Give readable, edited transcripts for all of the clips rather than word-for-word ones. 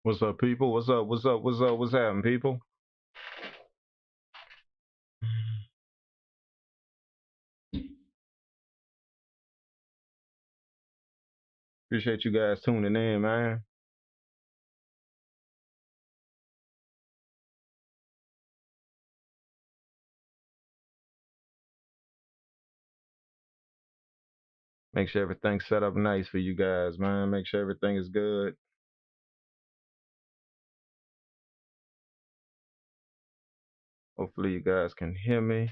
What's up, people? What's up? What's up? What's up? What's happening, people? Appreciate you guys tuning in, man. Make sure everything's set up nice for you guys, man. Make sure everything is good. Hopefully, you guys can hear me.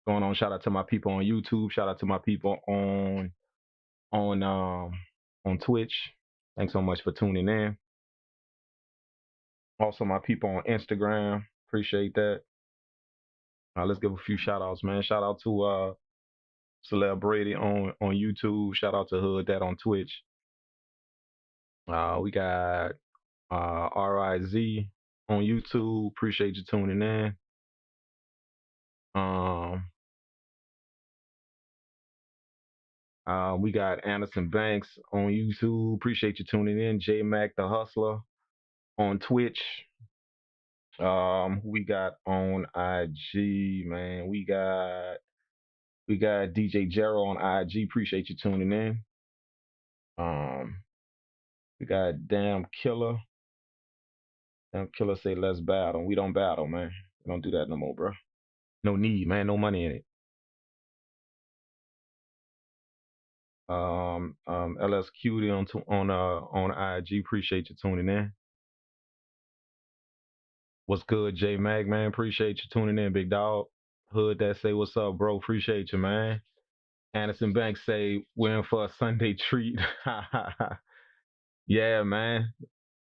Going on. Shout out to my people on YouTube. Shout out to my people on on Twitch. Thanks so much for tuning in. Also, my people on Instagram. Appreciate that. Let's give a few shout outs, man. Shout out to Celeb Brady on YouTube. Shout out to Hood That on Twitch. We got RIZ on YouTube. Appreciate you tuning in. Um, we got Anderson Banks on YouTube. Appreciate you tuning in. J Mac the Hustler on Twitch. We got on IG, man. We got DJ Jero on IG. Appreciate you tuning in. Um, we got Damn Killer. Damn Killer say let's battle. We don't battle, man. We don't do that no more, bro. No need, man. No money in it. LS Cutie on IG. Appreciate you tuning in. What's good, J Mag, man? Appreciate you tuning in, big dog. Hood that say what's up, bro. Appreciate you, man. Anderson Banks say we're in for a Sunday treat. Yeah, man.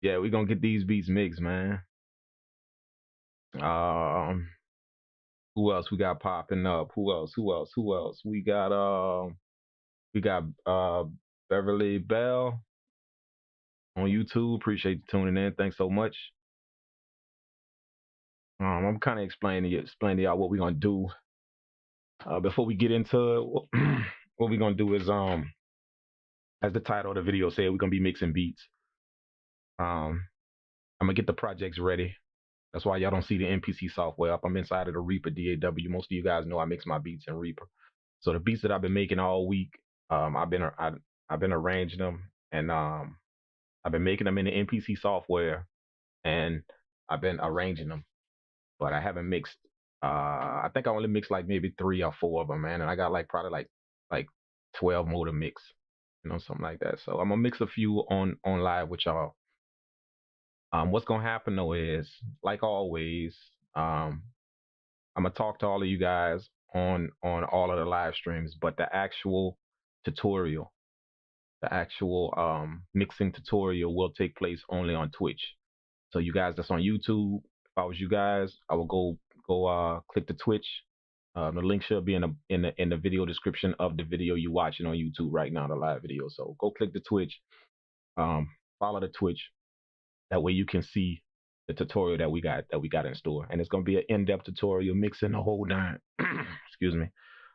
Yeah, we gonna get these beats mixed, man. Um, who else we got popping up? Who else? Who else? Who else? We got Beverly Bell on YouTube. Appreciate you tuning in. Thanks so much. I'm kind of explaining to y'all what we're gonna do. Before we get into it, what we're gonna do is as the title of the video said, we're gonna be mixing beats. Um, I'm gonna get the projects ready. That's why y'all don't see the MPC software up. I'm inside of the Reaper DAW. Most of you guys know I mix my beats in Reaper. So the beats that I've been making all week, I've been arranging them and I've been making them in the MPC software and I've been arranging them, but I haven't mixed. I think I only mixed like maybe 3 or 4 of them, man, and I got like probably like 12 more to mix, something like that. So I'm gonna mix a few on live with y'all. What's gonna happen though is, like always, I'm gonna talk to all of you guys on all of the live streams, but tutorial, the actual mixing tutorial will take place only on Twitch. So you guys that's on YouTube, if I was you guys, I would go click the Twitch. The link should be in the video description of the video you watching on YouTube right now, the live video. So go click the Twitch, follow the Twitch. That way you can see the tutorial that we got in store, and it's gonna be an in-depth tutorial mixing the whole nine. Excuse me,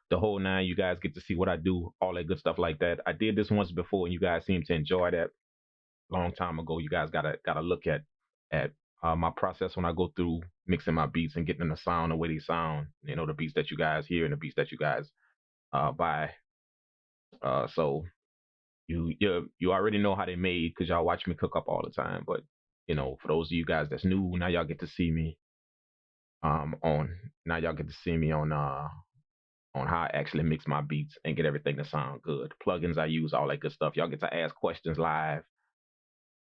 the whole nine. You guys get to see what I do, all that good stuff like that. I did this once before, and you guys seem to enjoy that. Long time ago, you guys gotta look at my process when I go through mixing my beats and getting them to sound the way they sound. The beats that you guys hear and the beats that you guys buy. So you already know how they made because y'all watch me cook up all the time. But for those of you guys that's new, now y'all get to see me on now y'all get to see me on how I actually mix my beats and get everything to sound good. Plugins I use, all that good stuff. Y'all get to ask questions live.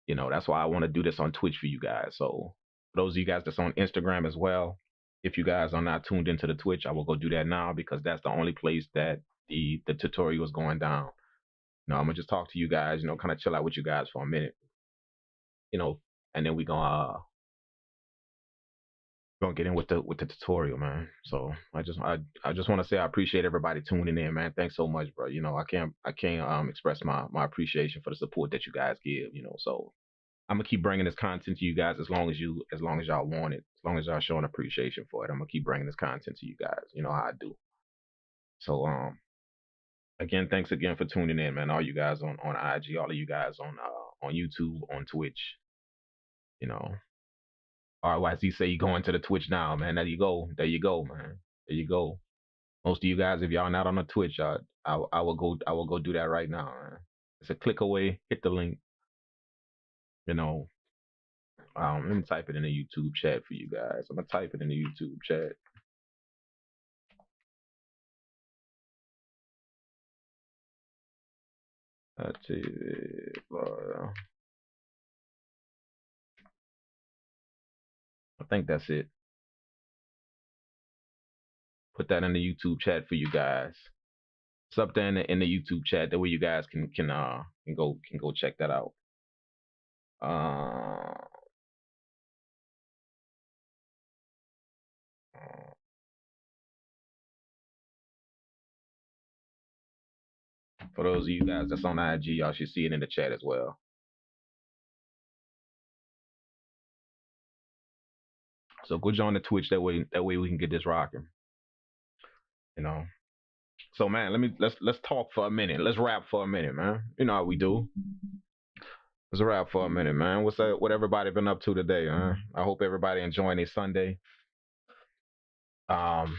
That's why I want to do this on Twitch for you guys. So for those of you guys that's on Instagram as well, if you guys are not tuned into the Twitch, I will go do that now because that's the only place that the tutorial is going down. I'm gonna just talk to you guys, kind of chill out with you guys for a minute, you know, and then we gonna gonna get in with the tutorial, man. So I just want to say I appreciate everybody tuning in, man. Thanks so much, bro. You know, I can't express my appreciation for the support that you guys give. You know, so I'm gonna keep bringing this content to you guys as long as y'all want it, as long as y'all showing appreciation for it. I'm gonna keep bringing this content to you guys. You know how I do. So again, thanks again for tuning in, man. All you guys on IG, all of you guys on YouTube, on Twitch. You know, RYZ say you going to the Twitch now, man. There you go. There you go, man. There you go. Most of you guys, if y'all not on the Twitch, I will go. I will go do that right now, man. It's a click away. Hit the link. You know, let me type it in the YouTube chat for you guys. I'm gonna type it in the YouTube chat. That's it. I think that's it. Put that in the YouTube chat for you guys. It's up there in the YouTube chat. That way you guys can go check that out. Uh, for those of you guys that's on IG, y'all should see it in the chat as well. So go join the Twitch. That way we can get this rocking. You know. So man, let's talk for a minute. Let's rap for a minute, man. You know how we do. Let's rap for a minute, man. What everybody been up to today, huh? I hope everybody enjoying their Sunday. Um,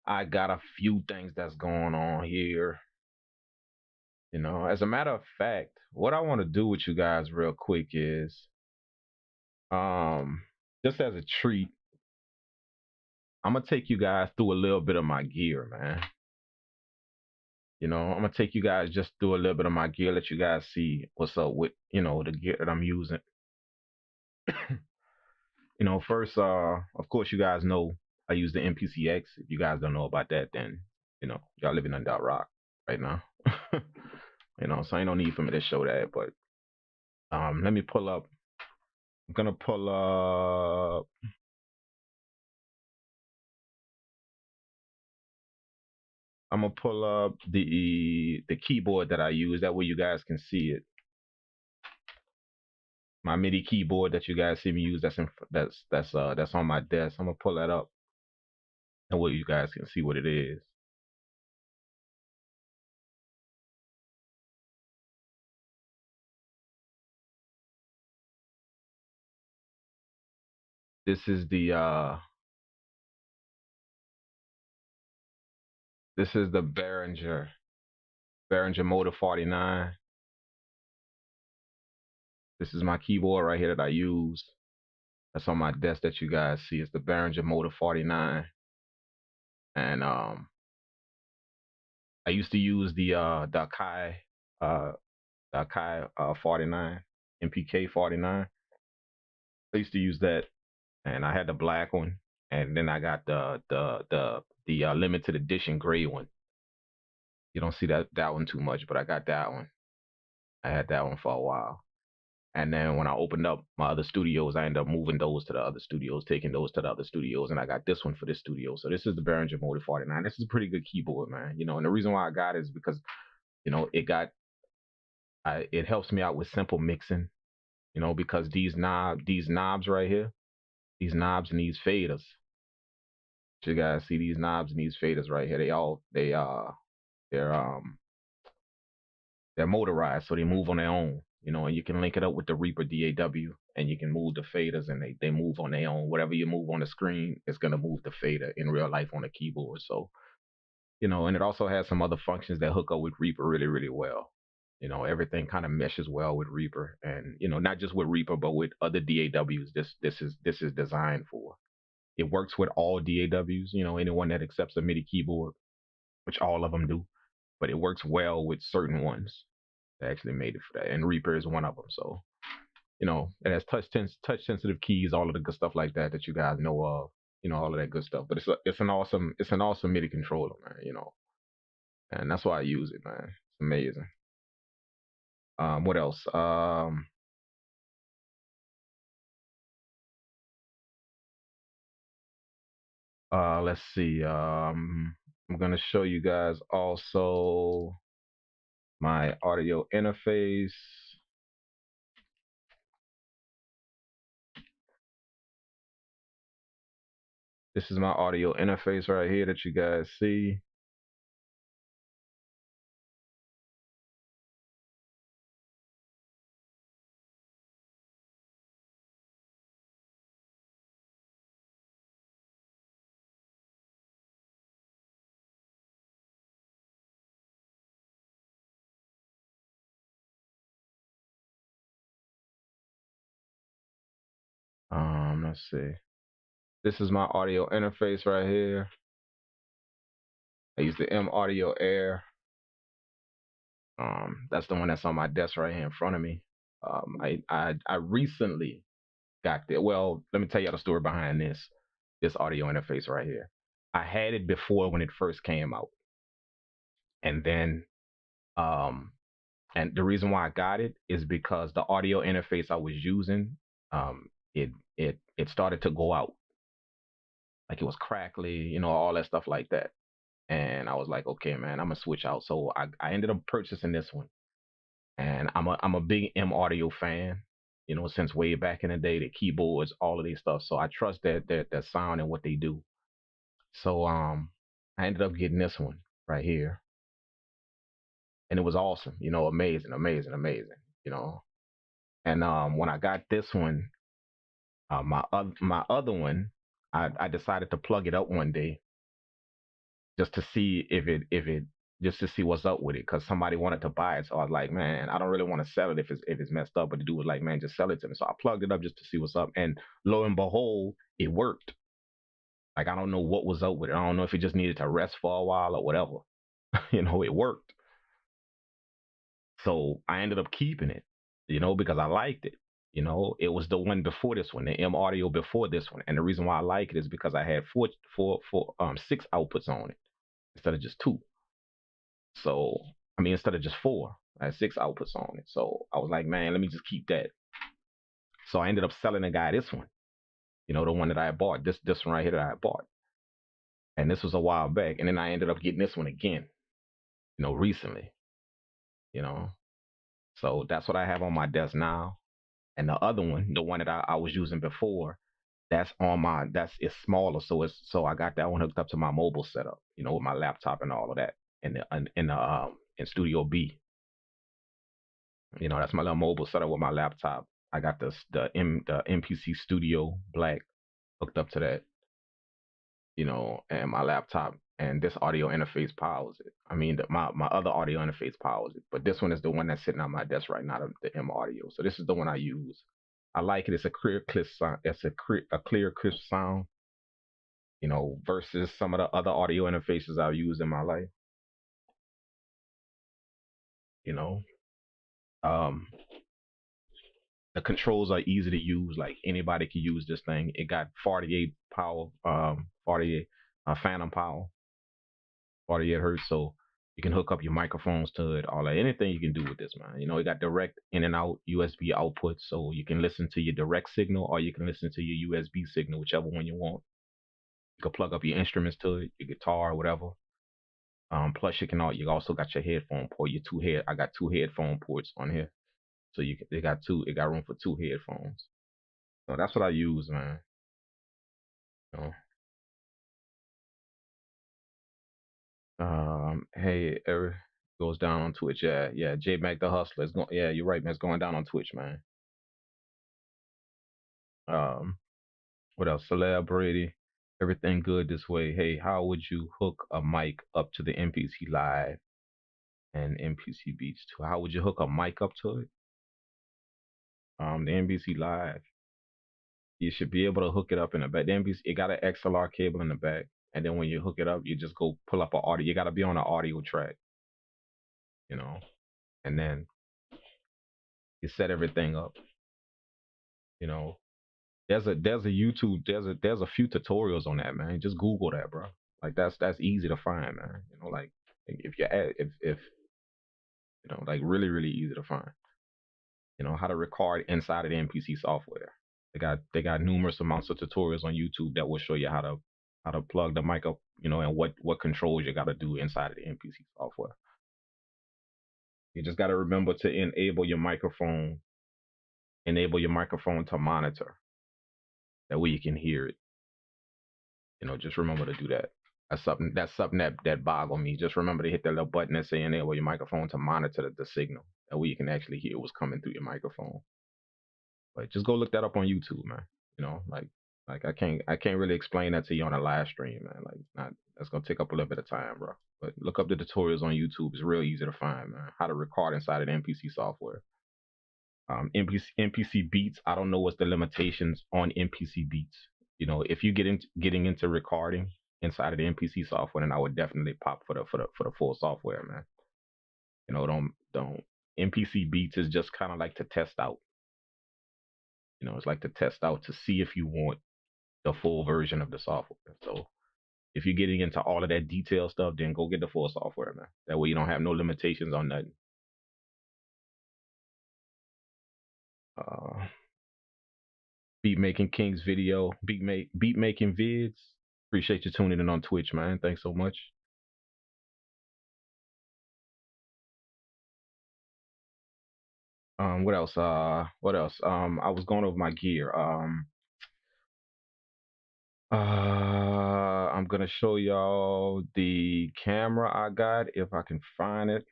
I got a few things that's going on here. You know, as a matter of fact, what I want to do with you guys real quick is, um, just as a treat, I'm gonna take you guys through a little bit of my gear, man. You know, I'm gonna take you guys just through a little bit of my gear, let you guys see what's up with, the gear that I'm using. First, of course, you guys know I use the MPCX. If you guys don't know about that, then y'all living under a rock right now. So ain't no need for me to show that. But let me pull up. I'm gonna pull up. I'm gonna pull up the keyboard that I use. That way you guys can see it. My MIDI keyboard that you guys see me use. That's on my desk. I'm gonna pull that up, and way you guys can see what it is. This is the Behringer Motor 49. This is my keyboard right here that I use. That's on my desk that you guys see. It's the Behringer Motor 49. And I used to use the Akai uh 49, MPK 49. I used to use that, and I had the black one, and then I got the limited edition gray one. You don't see that one too much, but I got that one. I had that one for a while. And then when I opened up my other studios, I ended up moving those to the other studios, taking those to the other studios, and I got this one for this studio. So this is the Behringer Motor 49. This is a pretty good keyboard, man. And the reason why I got it is because, it helps me out with simple mixing. Because these knobs right here, these knobs and these faders. You guys see these knobs and these faders right here? They're they're motorized, so they move on their own. And you can link it up with the Reaper DAW, and you can move the faders, and they move on their own. Whatever you move on the screen, it's gonna move the fader in real life on the keyboard. So, and it also has some other functions that hook up with Reaper really, really well. Everything kind of meshes well with Reaper, and not just with Reaper, but with other DAWs. This is designed for. It works with all DAWs. Anyone that accepts a MIDI keyboard, which all of them do, but it works well with certain ones. They actually made it for that, and Reaper is one of them. So, it has touch sensitive keys, all of the good stuff like that you guys know of. All of that good stuff. But it's an awesome MIDI controller, man. And that's why I use it, man. It's amazing. What else? Let's see. I'm gonna show you guys also my audio interface. This is my audio interface right here that you guys see. Let's see. This is my audio interface right here. I use the M Audio Air. That's the one that's on my desk right here in front of me. I recently got there. Well, let me tell you the story behind this audio interface right here. I had it before when it first came out, and then um, and the reason why I got it is because the audio interface I was using, it started to go out, like it was crackly, all that stuff like that. And I was like, okay, man, I'm gonna switch out. So I ended up purchasing this one, and I'm a big M Audio fan. Since way back in the day, the keyboards, all of these stuff. So I trust that sound and what they do. So I ended up getting this one right here, and it was awesome. Amazing, amazing, amazing. You know, and when I got this one, my other one, I decided to plug it up one day just to see if it just to see what's up with it, because somebody wanted to buy it. So I was like, man, I don't really want to sell it if it's messed up. But the dude was like, man, just sell it to me. So I plugged it up just to see what's up, and lo and behold, it worked. Like, I don't know what was up with it. I don't know if it just needed to rest for a while or whatever. It worked. So I ended up keeping it, because I liked it. It was the one before this one, the M Audio before this one. And the reason why I like it is because I had six outputs on it instead of just two. So, I mean, instead of just four, I had six outputs on it. So I was like, man, let me just keep that. So I ended up selling the guy this one, the one that I had bought, this one right here that I had bought. And this was a while back. And then I ended up getting this one again, recently, you know. So that's what I have on my desk now. And the other one, the one that I was using before, it's smaller. So I got that one hooked up to my mobile setup, with my laptop and all of that in Studio B. That's my little mobile setup with my laptop. I got the MPC Studio Black hooked up to that, and my laptop, and this audio interface powers it. I mean, my other audio interface powers it, but this one is the one that's sitting on my desk right now, the M Audio. So this is the one I use. I like it. It's a clear, crisp sound. It's a clear, crisp sound, versus some of the other audio interfaces I've used in my life. You know, um, the controls are easy to use. Like, anybody can use this thing. It got 48 power, 48 phantom power, 48 hertz. So you can hook up your microphones to it. All that, anything you can do with this, man. It got direct in and out USB output, so you can listen to your direct signal or you can listen to your USB signal, whichever one you want. You can plug up your instruments to it, your guitar, whatever. Plus you also got your headphone port. I got two headphone ports on here, so it got room for two headphones. So that's what I use, man. You know? Hey, Eric goes down on Twitch. Yeah, yeah. J Mac the Hustler is going. Yeah, you're right, man. It's going down on Twitch, man. Um, what else? Celebrity. Everything good this way. Hey, how would you hook a mic up to the MPC Live and MPC Beats too? How would you hook a mic up to it? The MPC Live. You should be able to hook it up in the back. The MPC, it got an XLR cable in the back, and then when you hook it up, you just go pull up an audio. You got to be on an audio track, you know, and then you set everything up. You know, there's a YouTube there's a few tutorials on that, man. Just Google that, bro. Like, that's easy to find, man. Like, if you're at if like, really really easy to find. How to record inside of the MPC software. They got numerous amounts of tutorials on YouTube that will show you how to how to plug the mic up, and what controls you got to do inside of the MPC software. You just got to remember to enable your microphone to monitor. That way you can hear it. Just remember to do that. That's something that boggle me. Just remember to hit that little button and say enable your microphone to monitor the signal. That way you can actually hear what's coming through your microphone. But just go look that up on YouTube, man. Like I can't really explain that to you on a live stream, man. Like not that's gonna take up a little bit of time, bro. But look up the tutorials on YouTube. It's real easy to find, man. How to record inside of the MPC software. MPC Beats. I don't know what's the limitations on MPC Beats. If you getting into recording inside of the MPC software, then I would definitely pop for the full software, man. Don't MPC Beats is just kind of like to test out. It's like to test out to see if you want the full version of the software. So if you're getting into all of that detailed stuff, then go get the full software, man. That way you don't have no limitations on nothing. Uh, beat making King's video, beat making vids. Appreciate you tuning in on Twitch, man. Thanks so much. What else? What else? I was going over my gear. I'm gonna show y'all the camera I got if I can find it.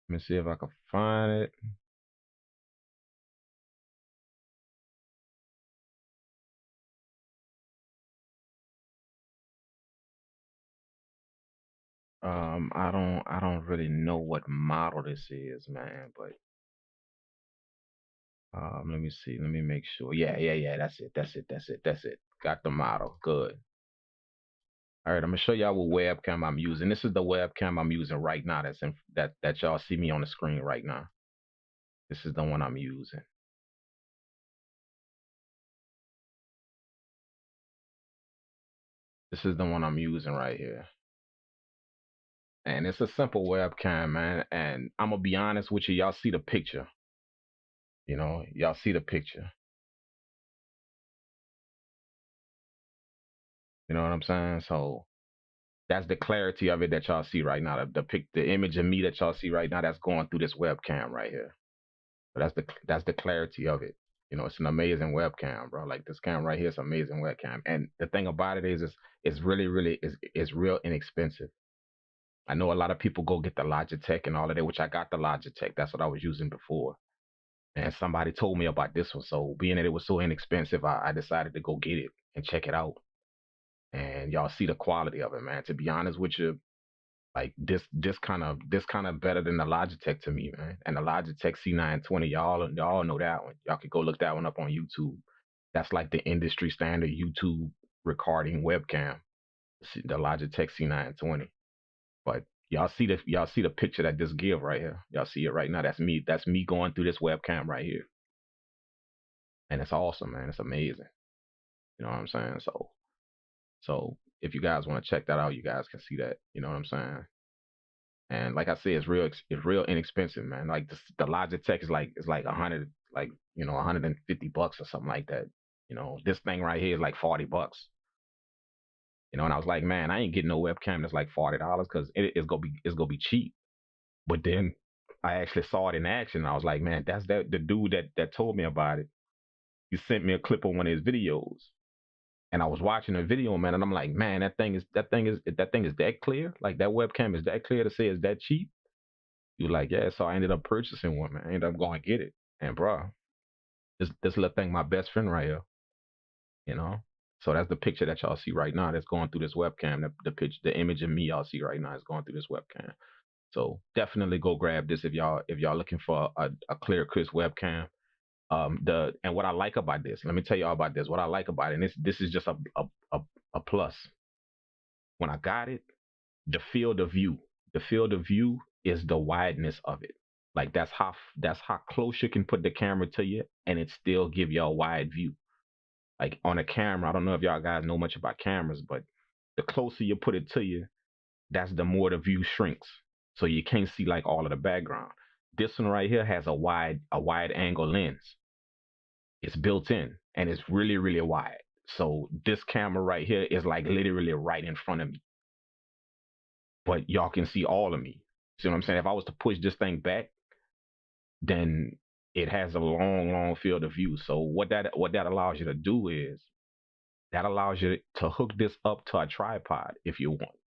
Let me see if I can find it. I don't really know what model this is, man, but let me see. Let me make sure. Yeah. That's it. Got the model. Good. All right, I'm gonna show y'all what webcam I'm using. This is the webcam I'm using right now. That y'all see me on the screen right now. This is the one I'm using. This is the one I'm using right here. And it's a simple webcam, man. And I'm gonna be honest with you, y'all see the picture. Y'all see the picture. You know what I'm saying? So that's the clarity of it that y'all see right now. The image of me that y'all see right now, that's going through this webcam right here. So that's the clarity of it. It's an amazing webcam, bro. Like this camera right here is an amazing webcam. And the thing about it is it's really, really is real inexpensive. I know a lot of people go get the Logitech and all of that, which I got the Logitech. That's what I was using before. And somebody told me about this one. So being that it was so inexpensive, I decided to go get it and check it out. And y'all see the quality of it, man. To be honest with you, like this kind of better than the Logitech to me, man. And the Logitech C920, y'all know that one. Y'all could go look that one up on YouTube. That's like the industry standard YouTube recording webcam. The Logitech C920. But y'all see the picture that this give right here. Y'all see it right now. That's me. That's me going through this webcam right here. And it's awesome, man. It's amazing. You know what I'm saying? So if you guys want to check that out, you guys can see that. You know what I'm saying? And like I said, it's real inexpensive, man. Like the Logitech is like 100, like $150 or something like that. This thing right here is like $40. And I was like, man, I ain't getting no webcam that's like $40 because it's gonna be cheap. But then I actually saw it in action. And I was like, man, that's the dude that told me about it. He sent me a clip of one of his videos, and I was watching the video, man, and I'm like, man, that thing is that clear. Like that webcam is that clear to say it's that cheap. You like, yeah. So I ended up purchasing one, man. I ended up going to get it, and bro, this little thing, my best friend right here, you know. So that's the picture that y'all see right now. That's going through this webcam. The picture, the image of me y'all see right now is going through this webcam. So definitely go grab this if y'all looking for a clear, crisp webcam. And what I like about this, let me tell y'all about this. What I like about it, and this is just a plus. When I got it, the field of view is the wideness of it. Like that's how close you can put the camera to you, and it still give you a wide view. Like on a camera, I don't know if y'all guys know much about cameras, but the closer you put it to you, that's the more the view shrinks. So you can't see like all of the background. This one right here has a wide angle lens. It's built in and it's really, really wide. So this camera right here is like literally right in front of me, but y'all can see all of me. See what I'm saying? If I was to push this thing back, then it has a long, long field of view. So what that allows you to do is that allows you to hook this up to a tripod if you want,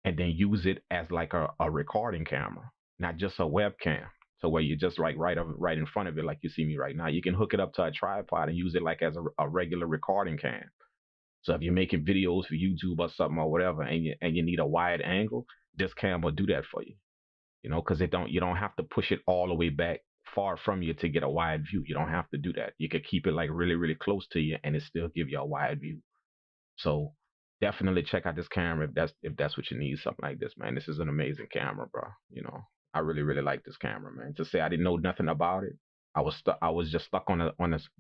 and then use it as like a recording camera, not just a webcam. So where you're just like right in front of it, like you see me right now. You can hook it up to a tripod and use it like as a regular recording cam. So if you're making videos for YouTube or something or whatever, and you need a wide angle, this cam will do that for you. Because you don't have to push it all the way back far from you to get a wide view. You don't have to do that. You could keep it like really, really close to you, and it still give you a wide view. So definitely check out this camera if that's what you need, something like this, man. This is an amazing camera, bro. I really, really like this camera, man. To say I didn't know nothing about it, I was just stuck on the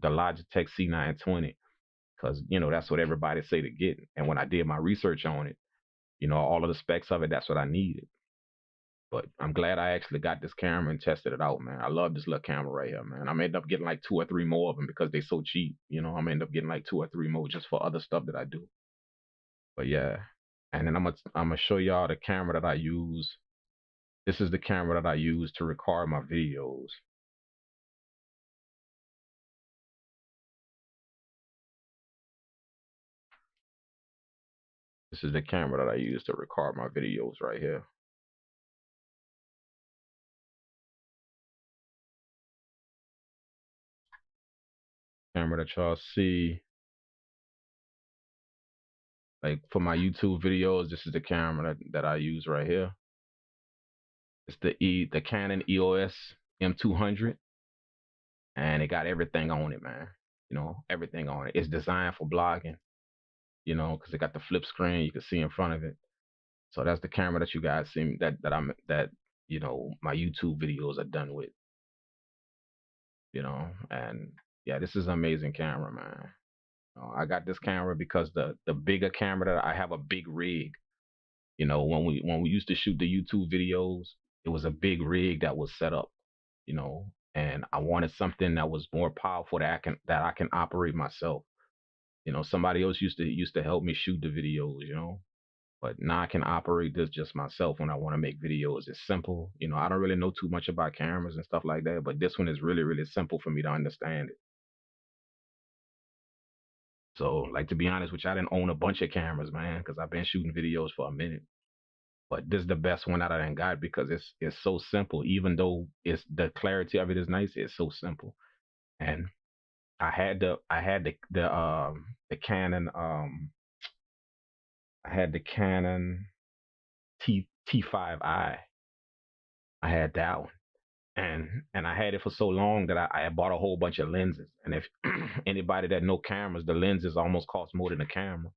Logitech C920 because that's what everybody say to get. And when I did my research on it, all of the specs of it, that's what I needed. But I'm glad I actually got this camera and tested it out, man. I love this little camera right here, man. I'm end up getting like two or three more of them because they're so cheap. I'm end up getting like two or three more just for other stuff that I do. But yeah, and then I'm gonna show y'all the camera that I use. This is the camera that I use to record my videos. This is the camera that I use to record my videos right here. Camera that y'all see, like for my YouTube videos, this is the camera that I use right here. It's the Canon EOS M200, and it got everything on it, man. Everything on it. It's designed for blogging, because it got the flip screen you can see in front of it. So that's the camera that you guys see that my YouTube videos are done with. And yeah, this is an amazing camera, man. I got this camera because the bigger camera that I have a big rig. When we used to shoot the YouTube videos, it was a big rig that was set up, and I wanted something that was more powerful that I can operate myself. Somebody else used to help me shoot the videos. But now I can operate this just myself when I want to make videos. It's simple. I don't really know too much about cameras and stuff like that, but this one is really, really simple for me to understand it. So, like, to be honest with you, I didn't own a bunch of cameras, man, because I've been shooting videos for a minute. But this is the best one that I done got because it's so simple. Even though the clarity of it is nice, it's so simple. And I had the Canon T5i. I had that one. And I had it for so long that I bought a whole bunch of lenses. And if anybody that know cameras, the lenses almost cost more than the camera.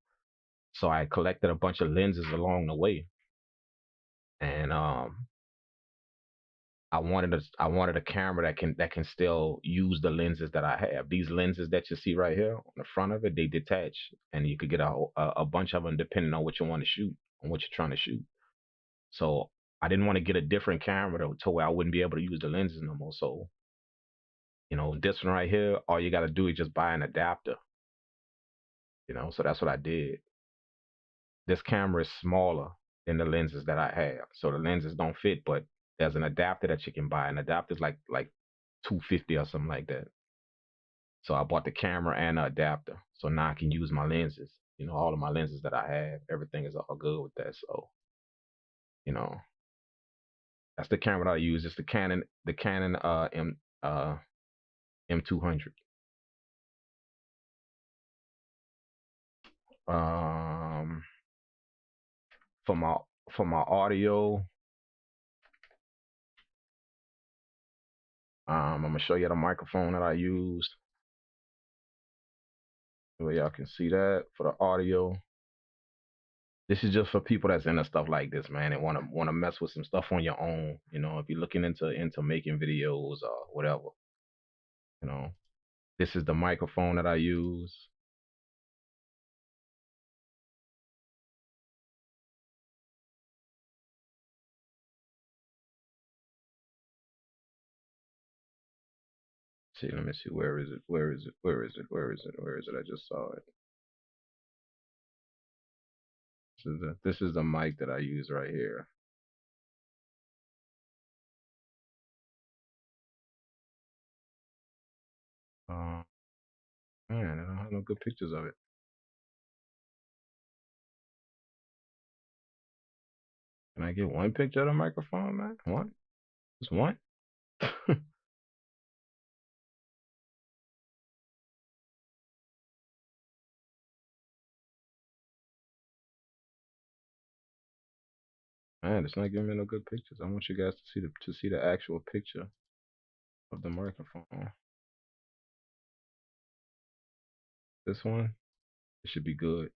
So I collected a bunch of lenses along the way. And I wanted a camera that can still use the lenses that I have. These lenses that you see right here on the front of it, they detach, and you could get a bunch of them depending on what you want to shoot, on what you're trying to shoot. So I didn't want to get a different camera to where I wouldn't be able to use the lenses no more. So this one right here, all you got to do is just buy an adapter. So that's what I did. This camera is smaller than the lenses that I have, so the lenses don't fit. But there's an adapter that you can buy. An adapter is like 250 or something like that. So I bought the camera and the adapter. So now I can use my lenses. All of my lenses that I have, everything is all good with that. So, you know, that's the camera that I use. It's the Canon M200. Um, for my for my audio, I'm gonna show you the microphone that I used. So y'all can see that for the audio. This is just for people that's into stuff like this, man, and wanna mess with some stuff on your own. If you're looking into making videos or whatever, you know. This is the microphone that I use. See, let me see. Where is it? Where is it? Where is it? Where is it? Where is it? I just saw it. This is the mic that I use right here. Uh, Man, I don't have no good pictures of it. Can I get one picture of the microphone, man? One? Just one? Man, it's not giving me no good pictures. I want you guys to see the actual picture of the microphone. This one, it should be good.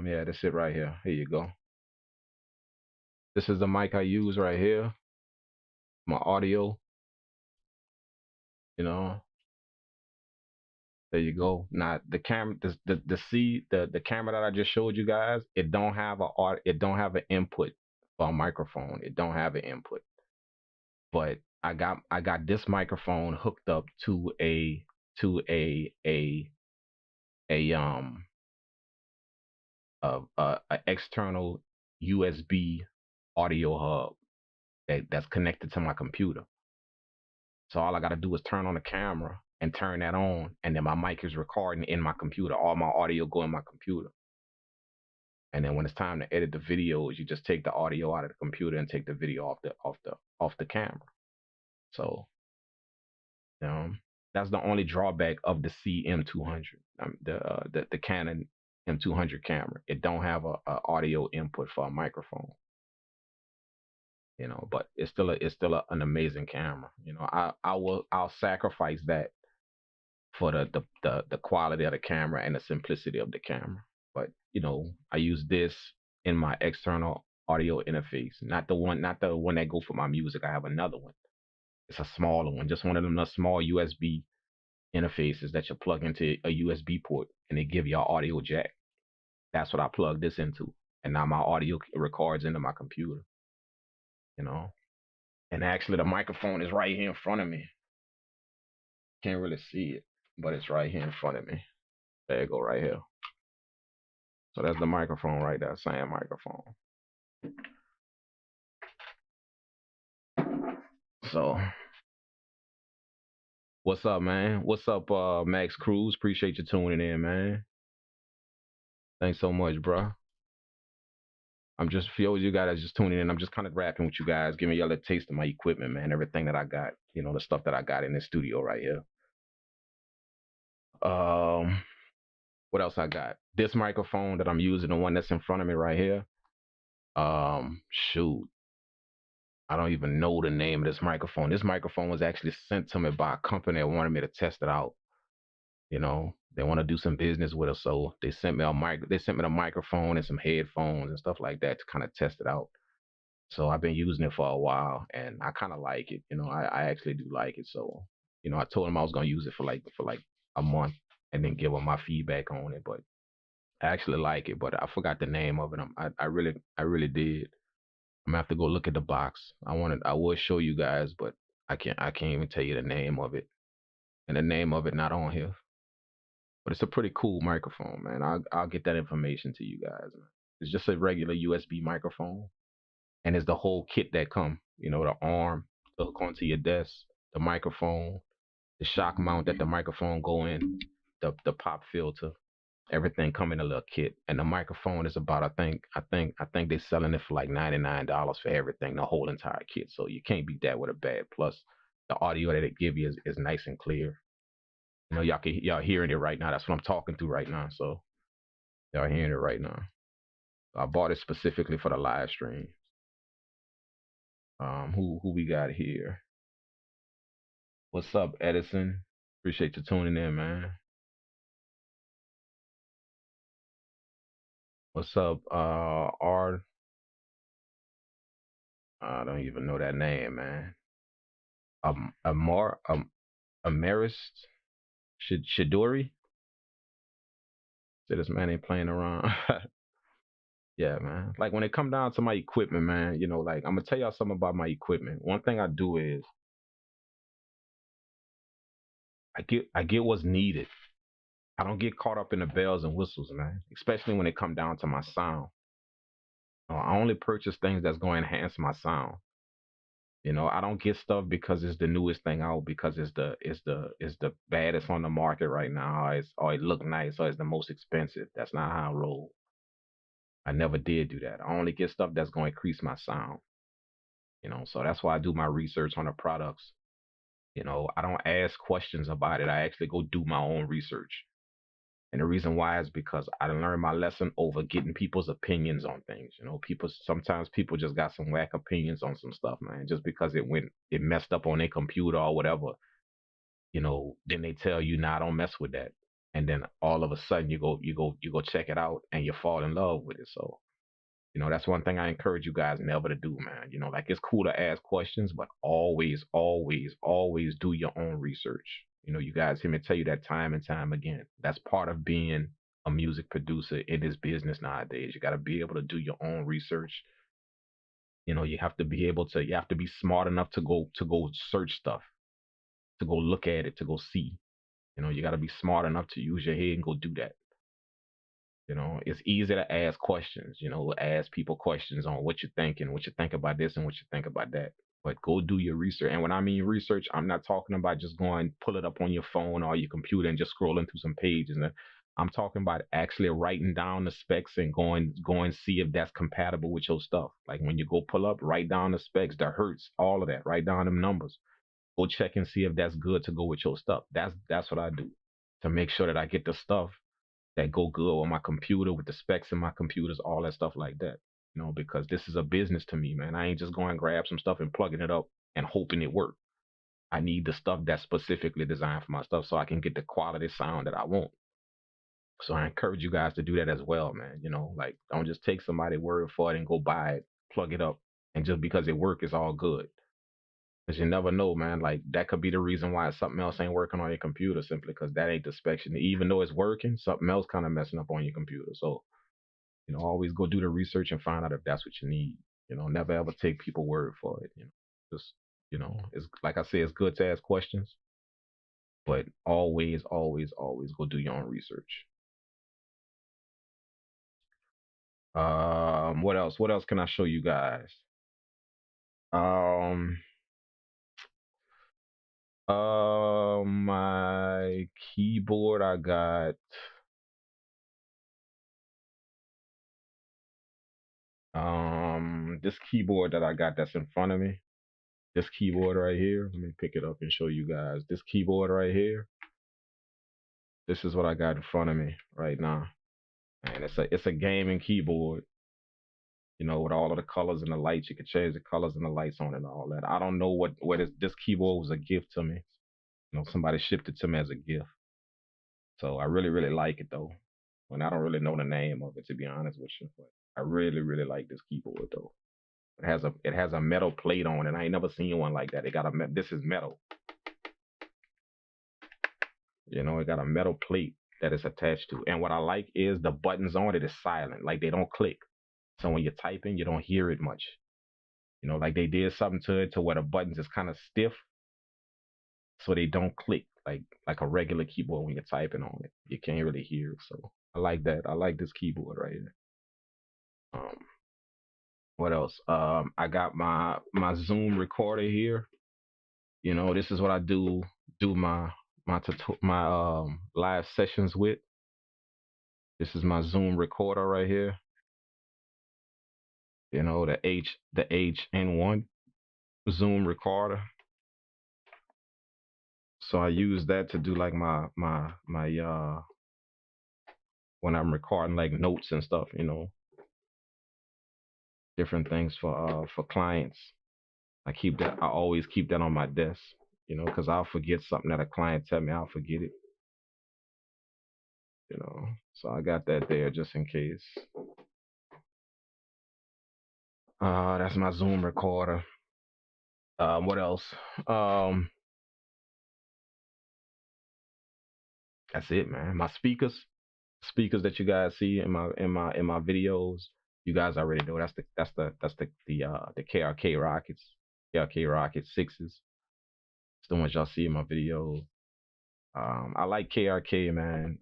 Yeah, that's it right here. Here you go. This is the mic I use right here. My audio, you know. There you go. Now the camera, the camera that I just showed you guys, it don't have an input for a microphone. It don't have an input. But I got this microphone hooked up to a external USB audio hub that's connected to my computer. So all I got to do is turn on the camera and turn that on, and then my mic is recording in my computer. All my audio go in my computer. And then when it's time to edit the videos, you just take the audio out of the computer and take the video off the camera. So, that's the only drawback of the CM200, the Canon M200 camera. It don't have a audio input for a microphone. But it's still an amazing camera. I'll sacrifice that for the quality of the camera and the simplicity of the camera. But I use this in my external audio interface, not the one that go for my music. I have another one. It's a smaller one, just one of them small USB interfaces that you plug into a USB port and they give you an audio jack. That's what I plug this into, and now my audio records into my computer. You know, and actually the microphone is right here in front of me. Can't really see it, but it's right here in front of me. There you go, right here. So that's the microphone right there, same microphone. So what's up, man? What's up, Max Cruz? Appreciate you tuning in, man. Thanks so much, bro. I'm just for you guys that's just tuning in. I'm just kind of rapping with you guys, giving y'all a taste of my equipment, man. Everything that I got, the stuff that I got in the studio right here. Um, what else I got? This microphone that I'm using, the one that's in front of me right here. Shoot, I don't even know the name of this microphone. This microphone was actually sent to me by a company that wanted me to test it out. They want to do some business with us, so they sent me a mic. They sent me the microphone and some headphones and stuff like that to kind of test it out. So I've been using it for a while, and I kind of like it. I actually do like it. So I told them I was gonna use it for like a month and then give them my feedback on it. But I actually like it, but I forgot the name of it. I really did. I'm gonna have to go look at the box. I would show you guys, but I can't even tell you the name of it, and the name of it not on here. But it's a pretty cool microphone, man. I'll get that information to you guys, man. It's just a regular USB microphone, and it's the whole kit that come. The arm to hook onto your desk, the microphone, the shock mount that the microphone go in, the pop filter, everything come in a little kit. And the microphone is about, I think they're selling it for like $99 for everything, the whole entire kit. So you can't beat that with a bad. Plus the audio that it give you is nice and clear. Y'all hearing it right now. That's what I'm talking through right now. So y'all hearing it right now. I bought it specifically for the live stream. Who we got here? What's up, Edison? Appreciate you tuning in, man. What's up, Art? I don't even know that name, man. Amar, Amarist Shidori. Say this man ain't playing around. Yeah, man. Like when it come down to my equipment, man, like I'm gonna tell y'all something about my equipment. One thing I do is I get what's needed. I don't get caught up in the bells and whistles, man. Especially when it come down to my sound. I only purchase things that's going to enhance my sound. I don't get stuff because it's the newest thing out, because it's the baddest on the market right now, or it look nice, or it's the most expensive. That's not how I roll. I never did do that. I only get stuff that's going to increase my sound. So that's why I do my research on the products. I don't ask questions about it. I actually go do my own research. And the reason why is because I learned my lesson over getting people's opinions on things. Sometimes people just got some whack opinions on some stuff, man. Just because it messed up on their computer or whatever, then they tell you, nah, don't mess with that. And then all of a sudden you go check it out and you fall in love with it. So, that's one thing I encourage you guys never to do, man. Like it's cool to ask questions, but always, always, always do your own research. You guys hear me tell you that time and time again. That's part of being a music producer in this business nowadays. You got to be able to do your own research. You have to be smart enough to go search stuff, to go look at it, to go see. You got to be smart enough to use your head and go do that. It's easy to ask questions, ask people questions on what you think and what you think about this and what you think about that. But go do your research. And when I mean research, I'm not talking about just going pull it up on your phone or your computer and just scrolling through some pages. And I'm talking about actually writing down the specs and going see if that's compatible with your stuff. Like when you go pull up, write down the specs, the hertz, all of that. Write down them numbers. Go check and see if that's good to go with your stuff. That's what I do to make sure that I get the stuff that go good on my computer with the specs in my computers, all that stuff like that. Because this is a business to me, man. I ain't just going to grab some stuff and plugging it up and hoping it works. I need the stuff that's specifically designed for my stuff so I can get the quality sound that I want. So I encourage you guys to do that as well, man. Like don't just take somebody's word for it and go buy it, plug it up, and just because it works, it's all good. Because you never know, man. Like that could be the reason why something else ain't working on your computer simply because that ain't the spec. Even though it's working, something else kind of messing up on your computer. So, always go do the research and find out if that's what you need. Never ever take people word for it. Just, it's like I say, it's good to ask questions, but always, always, always go do your own research. What else? What else can I show you guys? Um, my keyboard, I got this keyboard that I got that's in front of me. This keyboard right here. Let me pick it up and show you guys. This keyboard right here. This is what I got in front of me right now. And it's a gaming keyboard, with all of the colors and the lights. You can change the colors and the lights on it and all that. I don't know what this keyboard was a gift to me. Somebody shipped it to me as a gift. So I really, really like it though. And I don't really know the name of it to be honest with you, but I really, really like this keyboard though. It has a metal plate on it. I ain't never seen one like that. This is metal. It got a metal plate that is attached to. And what I like is the buttons on it is silent. Like they don't click. So when you're typing, you don't hear it much. Like they did something to it to where the buttons is kind of stiff, so they don't click like a regular keyboard when you're typing on it. You can't really hear it. So I like that. I like this keyboard right here. Um, what else? I got my Zoom recorder here. This is what I do my live sessions with. This is my Zoom recorder right here. The HN1 Zoom recorder. So I use that to do like my when I'm recording like notes and stuff, different things for clients. I always keep that on my desk, because I'll forget something that a client tell me, I'll forget it, you know. So I got that there just in case. That's my Zoom recorder. What else? Um, that's it, man. My speakers that you guys see in my videos. You guys already know that's the KRK Rockets, KRK Rockets sixes. It's the ones y'all see in my videos. I like KRK, man.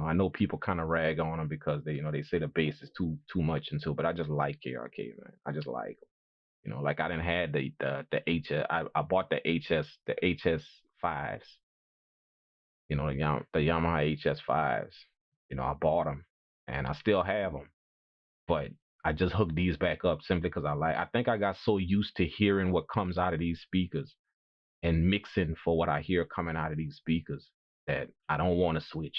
I know people kind of rag on them because they say the bass is too much into, but I just like KRK, man. I just like, like I didn't had the HS. I bought the HS fives. The Yamaha HS fives. I bought them, and I still have them, but I just hooked these back up simply because I think I got so used to hearing what comes out of these speakers and mixing for what I hear coming out of these speakers that I don't want to switch.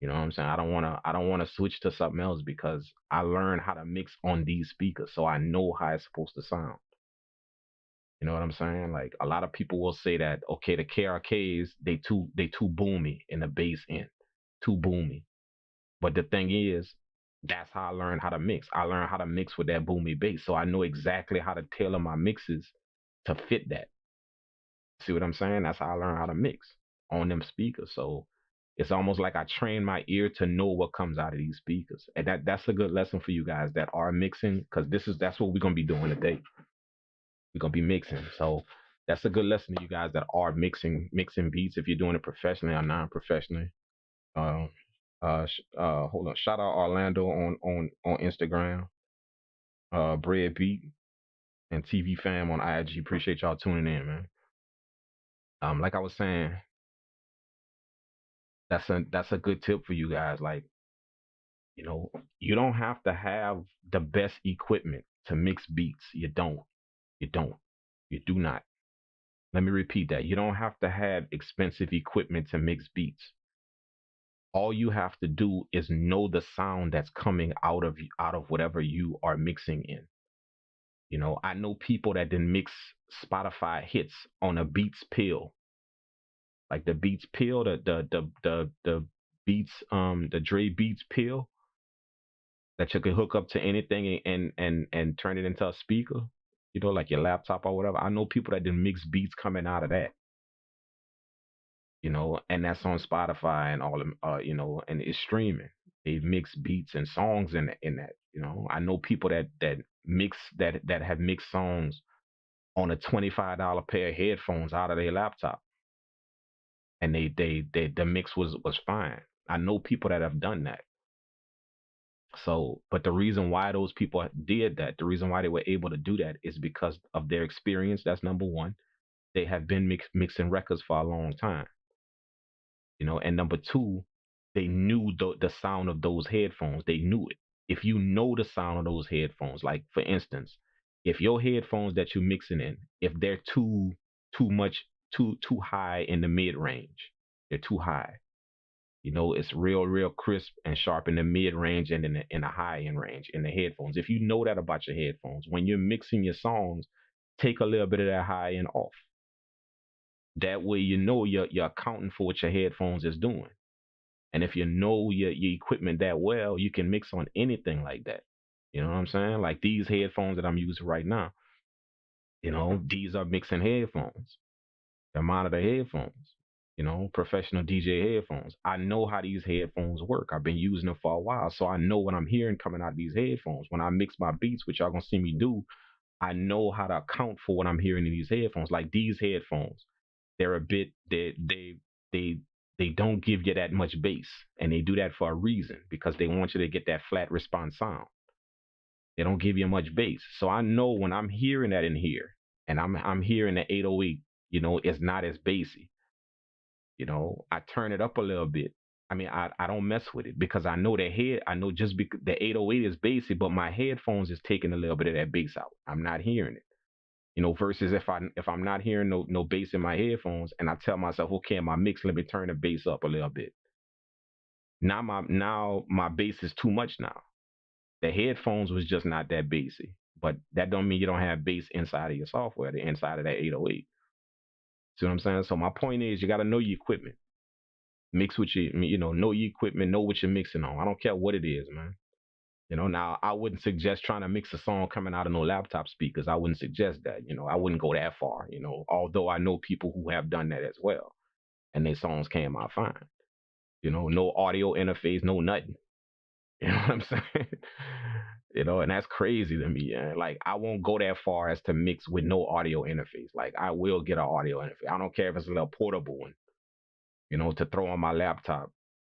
You know what I'm saying? I don't want to switch to something else because I learned how to mix on these speakers, so I know how it's supposed to sound. You know what I'm saying? Like a lot of people will say that okay, the KRKs they too boomy in the bass end, too boomy. But the thing is, that's how I learned how to mix. I learned how to mix with that boomy bass, so I know exactly how to tailor my mixes to fit that. See what I'm saying? That's how I learned how to mix on them speakers. So it's almost like I train my ear to know what comes out of these speakers, and that's a good lesson for you guys that are mixing, because that's what we're gonna be doing today. We're gonna be mixing. So that's a good lesson to you guys that are mixing beats. If you're doing it professionally or non-professionally. Um, Hold on. Shout out Orlando on Instagram. Bread Beat and TV Fam on IG. Appreciate y'all tuning in, man. Like I was saying, that's a good tip for you guys. Like, you know, you don't have to have the best equipment to mix beats. You don't. You don't. You do not. Let me repeat that. You don't have to have expensive equipment to mix beats. All you have to do is know the sound that's coming out of whatever you are mixing in. I know people that didn't mix Spotify hits on a Beats pill, like the Beats pill, the Beats the Dre Beats pill that you could hook up to anything and turn it into a speaker, like your laptop or whatever. I know people that didn't mix beats coming out of that, and that's on Spotify and all them, and it's streaming. They mix beats and songs in that. I know people that have mixed songs on a $25 pair of headphones out of their laptop, and the mix was fine. I know people that have done that. So, but the reason why those people did that, the reason why they were able to do that is because of their experience. That's number one. They have been mixing records for a long time, and number two, they knew the sound of those headphones. They knew it. If you know the sound of those headphones, like for instance, if your headphones that you're mixing in, if they're too much too high in the mid range, they're too high. It's real crisp and sharp in the mid range and in the high end range in the headphones. If you know that about your headphones, when you're mixing your songs, take a little bit of that high end off. That way, you're accounting for what your headphones is doing. And if you know your equipment that well, you can mix on anything like that. You know what I'm saying? Like these headphones that I'm using right now, these are mixing headphones. They're monitor headphones, professional DJ headphones. I know how these headphones work. I've been using them for a while. So I know what I'm hearing coming out of these headphones. When I mix my beats, which y'all gonna see me do, I know how to account for what I'm hearing in these headphones. Like these headphones, they're a bit they don't give you that much bass, and they do that for a reason because they want you to get that flat response sound. They don't give you much bass, so I know when I'm hearing that in here, and I'm hearing the 808, it's not as bassy. I turn it up a little bit. I mean, I don't mess with it because I know just because the 808 is bassy, but my headphones is taking a little bit of that bass out. I'm not hearing it. Versus if I'm not hearing no bass in my headphones, and I tell myself, okay, in my mix, let me turn the bass up a little bit. Now my bass is too much now. The headphones was just not that bassy, but that don't mean you don't have bass inside of your software, the inside of that 808. See what I'm saying? So my point is, you got to know your equipment. Mix with know your equipment, know what you're mixing on. I don't care what it is, man. Now I wouldn't suggest trying to mix a song coming out of no laptop speakers. I wouldn't suggest that. I wouldn't go that far. Although I know people who have done that as well, and their songs came out fine. No audio interface, no nothing. You know what I'm saying? And that's crazy to me. Like I won't go that far as to mix with no audio interface. Like I will get an audio interface. I don't care if it's a little portable one, to throw on my laptop.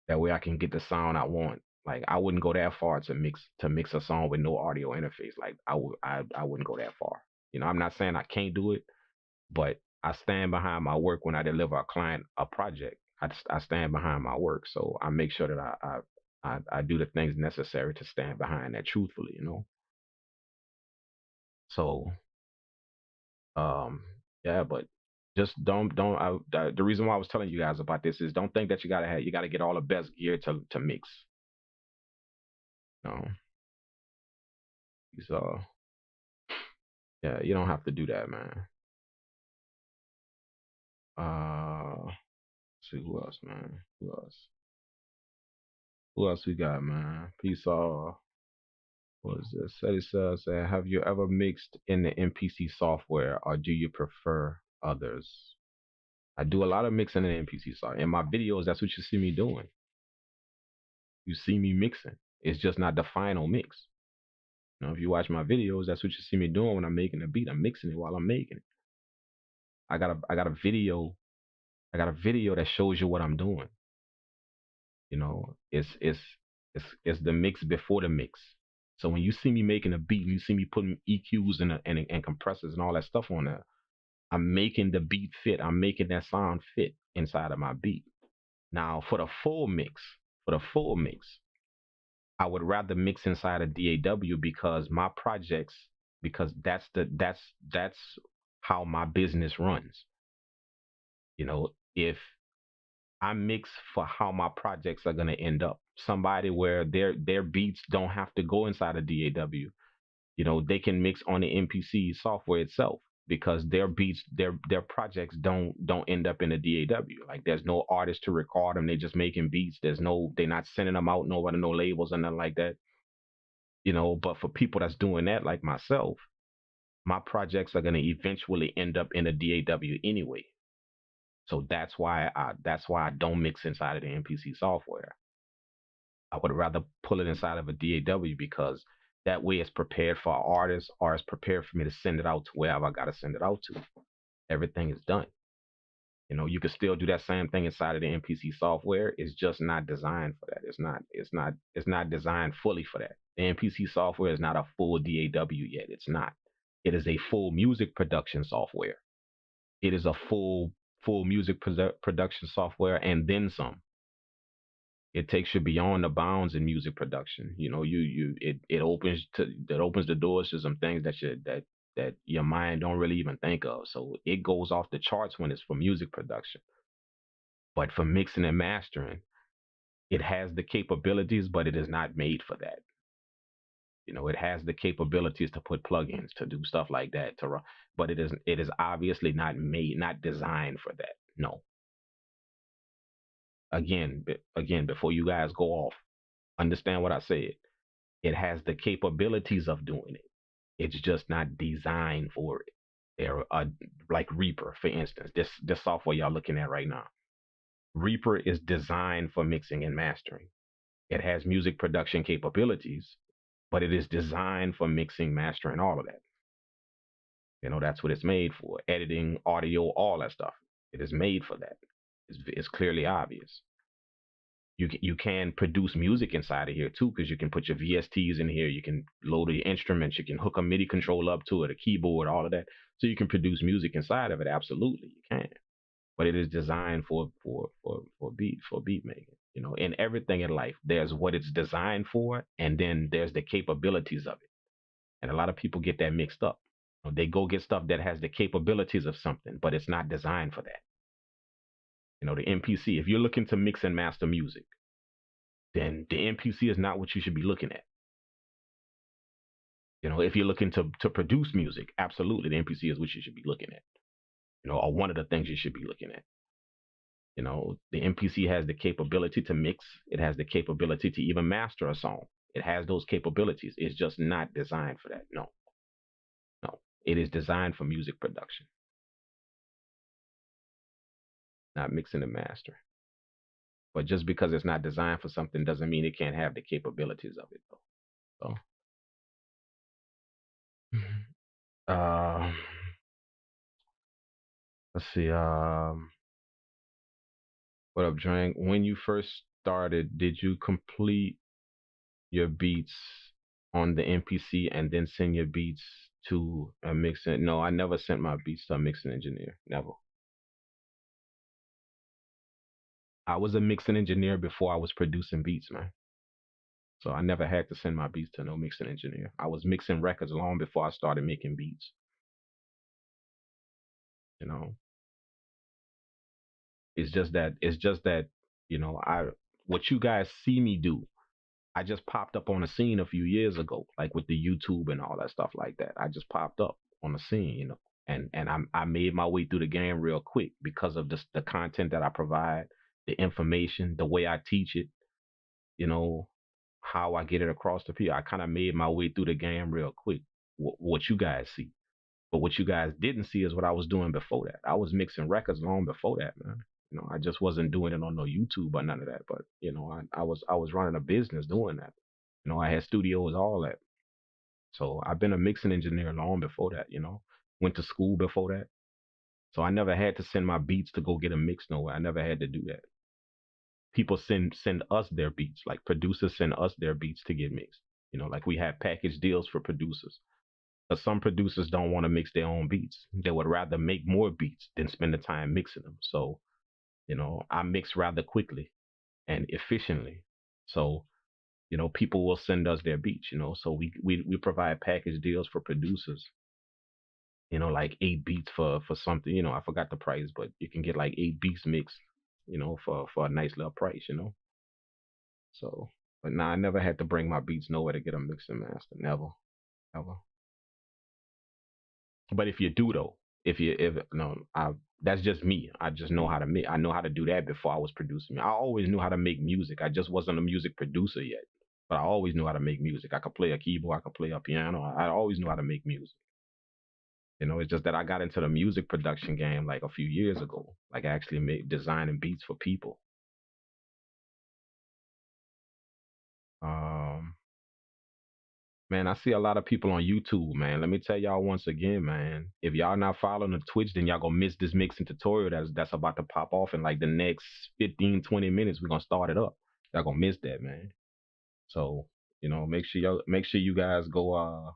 That way I can get the sound I want. Like I wouldn't go that far to mix a song with no audio interface. Like I wouldn't go that far. I'm not saying I can't do it, but I stand behind my work when I deliver a client a project. I stand behind my work, so I make sure that I do the things necessary to stand behind that truthfully. So um yeah, but just don't. The reason why I was telling you guys about this is don't think that you gotta get all the best gear to mix. You know, so yeah, you don't have to do that, man. Let's see who else, man. Who else? Who else we got, man? Peace all. What is this? Say says, have you ever mixed in the MPC software or do you prefer others? I do a lot of mixing in the MPC software. In my videos, that's what you see me doing. You see me mixing. It's just not the final mix. If you watch my videos, that's what you see me doing when I'm making a beat. I'm mixing it while I'm making it. I got a video. I got a video that shows you what I'm doing. It's the mix before the mix. So when you see me making a beat, you see me putting EQs and compressors and all that stuff on there. I'm making the beat fit. I'm making that sound fit inside of my beat. Now for the full mix, I would rather mix inside of DAW because my projects, because that's how my business runs. If I mix for how my projects are gonna end up. Somebody where their beats don't have to go inside of DAW. They can mix on the MPC software itself because their beats, their projects don't end up in the DAW. Like there's no artist to record them. They're just making beats. They're not sending them out nowhere to no labels or nothing like that. But for people that's doing that, like myself, my projects are gonna eventually end up in a DAW anyway. So that's why I don't mix inside of the MPC software. I would rather pull it inside of a DAW because that way it's prepared for artists or it's prepared for me to send it out to wherever I gotta send it out to. Everything is done. You can still do that same thing inside of the MPC software. It's just not designed for that. It's not designed fully for that. The MPC software is not a full DAW yet. It's not. It is a full music production software. It is a full music production software and then some. It takes you beyond the bounds in music production. It opens the doors to some things that your mind don't really even think of. So it goes off the charts when it's for music production. But for mixing and mastering, it has the capabilities, but it is not made for that. It has the capabilities to put plugins to do stuff like that to run, but it is obviously not designed for that. No. Again, before you guys go off, understand what I said. It has the capabilities of doing it. It's just not designed for it. There are like Reaper, for instance. This software y'all looking at right now. Reaper is designed for mixing and mastering. It has music production capabilities, but it is designed for mixing, mastering, all of that. That's what it's made for. Editing, audio, all that stuff. It is made for that. It's clearly obvious. You can produce music inside of here too, because you can put your VSTs in here. You can load the instruments. You can hook a MIDI controller up to it, a keyboard, all of that. So you can produce music inside of it. Absolutely, you can. But it is designed for beat making. In everything in life, there's what it's designed for, and then there's the capabilities of it. And a lot of people get that mixed up. They go get stuff that has the capabilities of something, but it's not designed for that. The MPC. If you're looking to mix and master music, then the MPC is not what you should be looking at. If you're looking to produce music, absolutely, the MPC is what you should be looking at. Or one of the things you should be looking at. The MPC has the capability to mix. It has the capability to even master a song. It has those capabilities. It's just not designed for that. No, no. It is designed for music production, not mixing and mastering. But just because it's not designed for something doesn't mean it can't have the capabilities of it though. So let's see. What up, Drink? When you first started, did you complete your beats on the MPC and then send your beats to a mixing? No, I never sent my beats to a mixing engineer. Never. I was a mixing engineer before I was producing beats, man. So I never had to send my beats to no mixing engineer. I was mixing records long before I started making beats. You know, it's just that, I what you guys see me do, I just popped up on the scene a few years ago, like with the YouTube and all that stuff like that. I just popped up on the scene, and I made my way through the game real quick because of the content that I provide, the information, the way I teach it, you know, how I get it across to people. I kind of made my way through the game real quick. What you guys see, but what you guys didn't see is what I was doing before that. I was mixing records long before that, man. I just wasn't doing it on no YouTube or none of that. But I was running a business doing that. I had studios, all that. So I've been a mixing engineer long before that. Went to school before that. So I never had to send my beats to go get a mix nowhere. I never had to do that. People send us their beats, like producers send us their beats to get mixed. Like we have package deals for producers. But some producers don't want to mix their own beats. They would rather make more beats than spend the time mixing them. So, I mix rather quickly and efficiently. So, people will send us their beats, so we provide package deals for producers, like 8 beats for something, I forgot the price, but you can get like 8 beats mixed, for a nice little price. So, but nah, I never had to bring my beats nowhere to get a mix and master. Never, ever. But if you do though, if no, that's just me. I just know how to make. I know how to do that before I was producing. I always knew how to make music. I just wasn't a music producer yet. But I always knew how to make music. I could play a keyboard. I could play a piano. I always knew how to make music. It's just that I got into the music production game like a few years ago. Like I actually made designing beats for people. Um, Man, I see a lot of people on YouTube, man. Let me tell y'all once again, man. If y'all not following the Twitch, then y'all gonna miss this mixing tutorial that's about to pop off in like the next 15, 20 minutes. We're gonna start it up. Y'all gonna miss that, man. So, make sure you guys go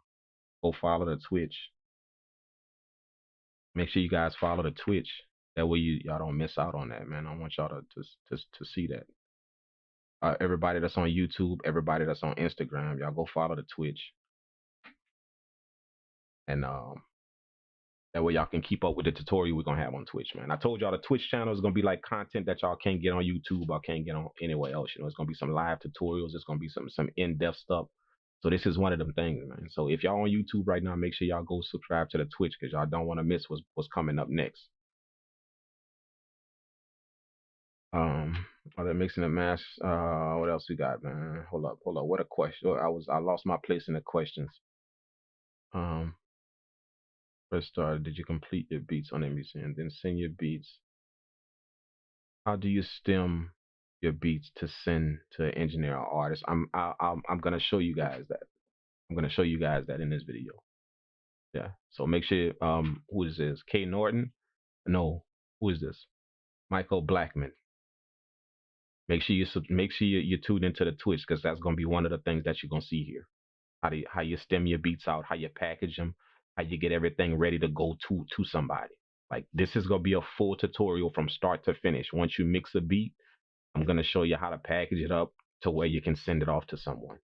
follow the Twitch. Make sure you guys follow the Twitch. That way y'all don't miss out on that, man. I want y'all to see that. Everybody that's on YouTube, everybody that's on Instagram, y'all go follow the Twitch. And that way y'all can keep up with the tutorial we're gonna have on Twitch, man. I told y'all the Twitch channel is gonna be like content that y'all can't get on YouTube or can't get on anywhere else. It's gonna be some live tutorials. It's gonna be some in-depth stuff. So this is one of them things, man. So if y'all on YouTube right now, make sure y'all go subscribe to the Twitch because y'all don't want to miss what's coming up next. Other mixing and mash. What else we got, man? Hold up. What a question. I lost my place in the questions. Um, First started. Did you complete your beats on MPC and then send your beats? How do you stem your beats to send to an engineer or artist? I'm gonna show you guys that. I'm gonna show you guys that in this video. Yeah. So make sure who is this? K Norton? No. Who is this? Michael Blackman. Make sure you tune into the Twitch because that's gonna be one of the things that you're gonna see here. How you stem your beats out, how you package them, how you get everything ready to go to somebody. Like this is gonna be a full tutorial from start to finish. Once you mix a beat, I'm gonna show you how to package it up to where you can send it off to someone.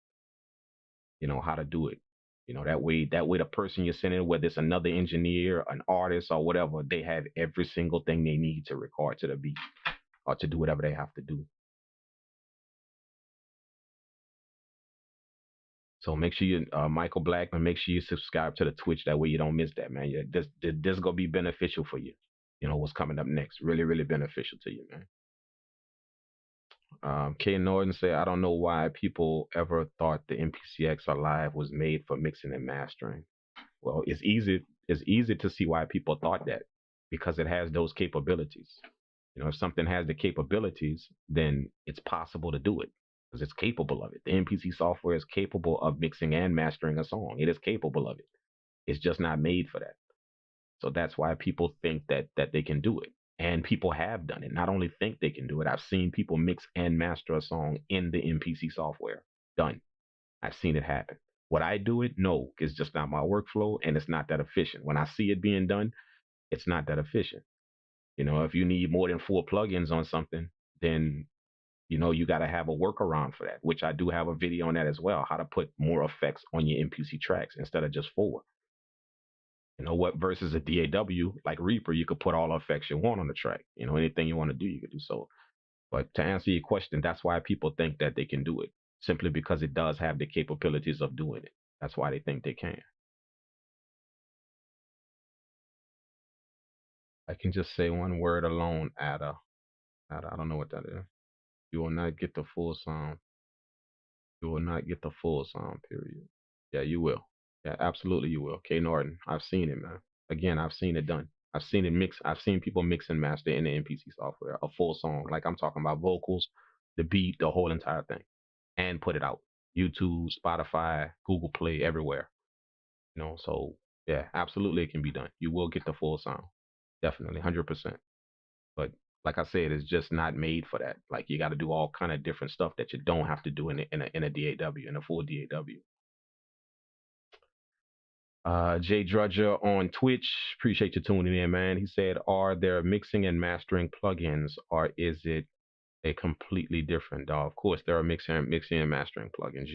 How to do it. That way the person you're sending, whether it's another engineer, an artist, or whatever, they have every single thing they need to record to the beat or to do whatever they have to do. So make sure you, Michael Blackman, make sure you subscribe to the Twitch. That way you don't miss that, man. Yeah, this gonna be beneficial for you. What's coming up next. Really, really beneficial to you, man. K Norton said, I don't know why people ever thought the MPCX Live was made for mixing and mastering. Well, it's easy to see why people thought that because it has those capabilities. If something has the capabilities, then it's possible to do it because it's capable of it. The MPC software is capable of mixing and mastering a song. It is capable of it. It's just not made for that. So that's why people think that they can do it. And people have done it. Not only think they can do it, I've seen people mix and master a song in the MPC software. Done. I've seen it happen. Would I do it? No, it's just not my workflow and it's not that efficient. When I see it being done, it's not that efficient. If you need more than 4 plugins on something, then you got to have a workaround for that, which I do have a video on that as well, how to put more effects on your MPC tracks instead of just 4. What versus a DAW like Reaper, you could put all the effects you want on the track. Anything you want to do, you could do so. But to answer your question, that's why people think that they can do it, simply because it does have the capabilities of doing it. That's why they think they can. I can just say one word alone, Ada. Ada, I don't know what that is. You will not get the full sound. You will not get the full sound, period. Yeah, you will. Yeah, absolutely you will. K Norton, I've seen it, man. Again, I've seen it done. I've seen it mix. I've seen people mix and master in the MPC software a full song. Like I'm talking about vocals, the beat, the whole entire thing, and put it out. YouTube, Spotify, Google Play, everywhere. So yeah, absolutely it can be done. You will get the full sound. Definitely, 100%. But like I said, it's just not made for that. Like you got to do all kind of different stuff that you don't have to do in a DAW, in a full DAW. Jay Drudger on Twitch, appreciate you tuning in, man. He said, "Are there mixing and mastering plugins, or is it a completely different DAW?" Of course, there are mixing and mastering plugins.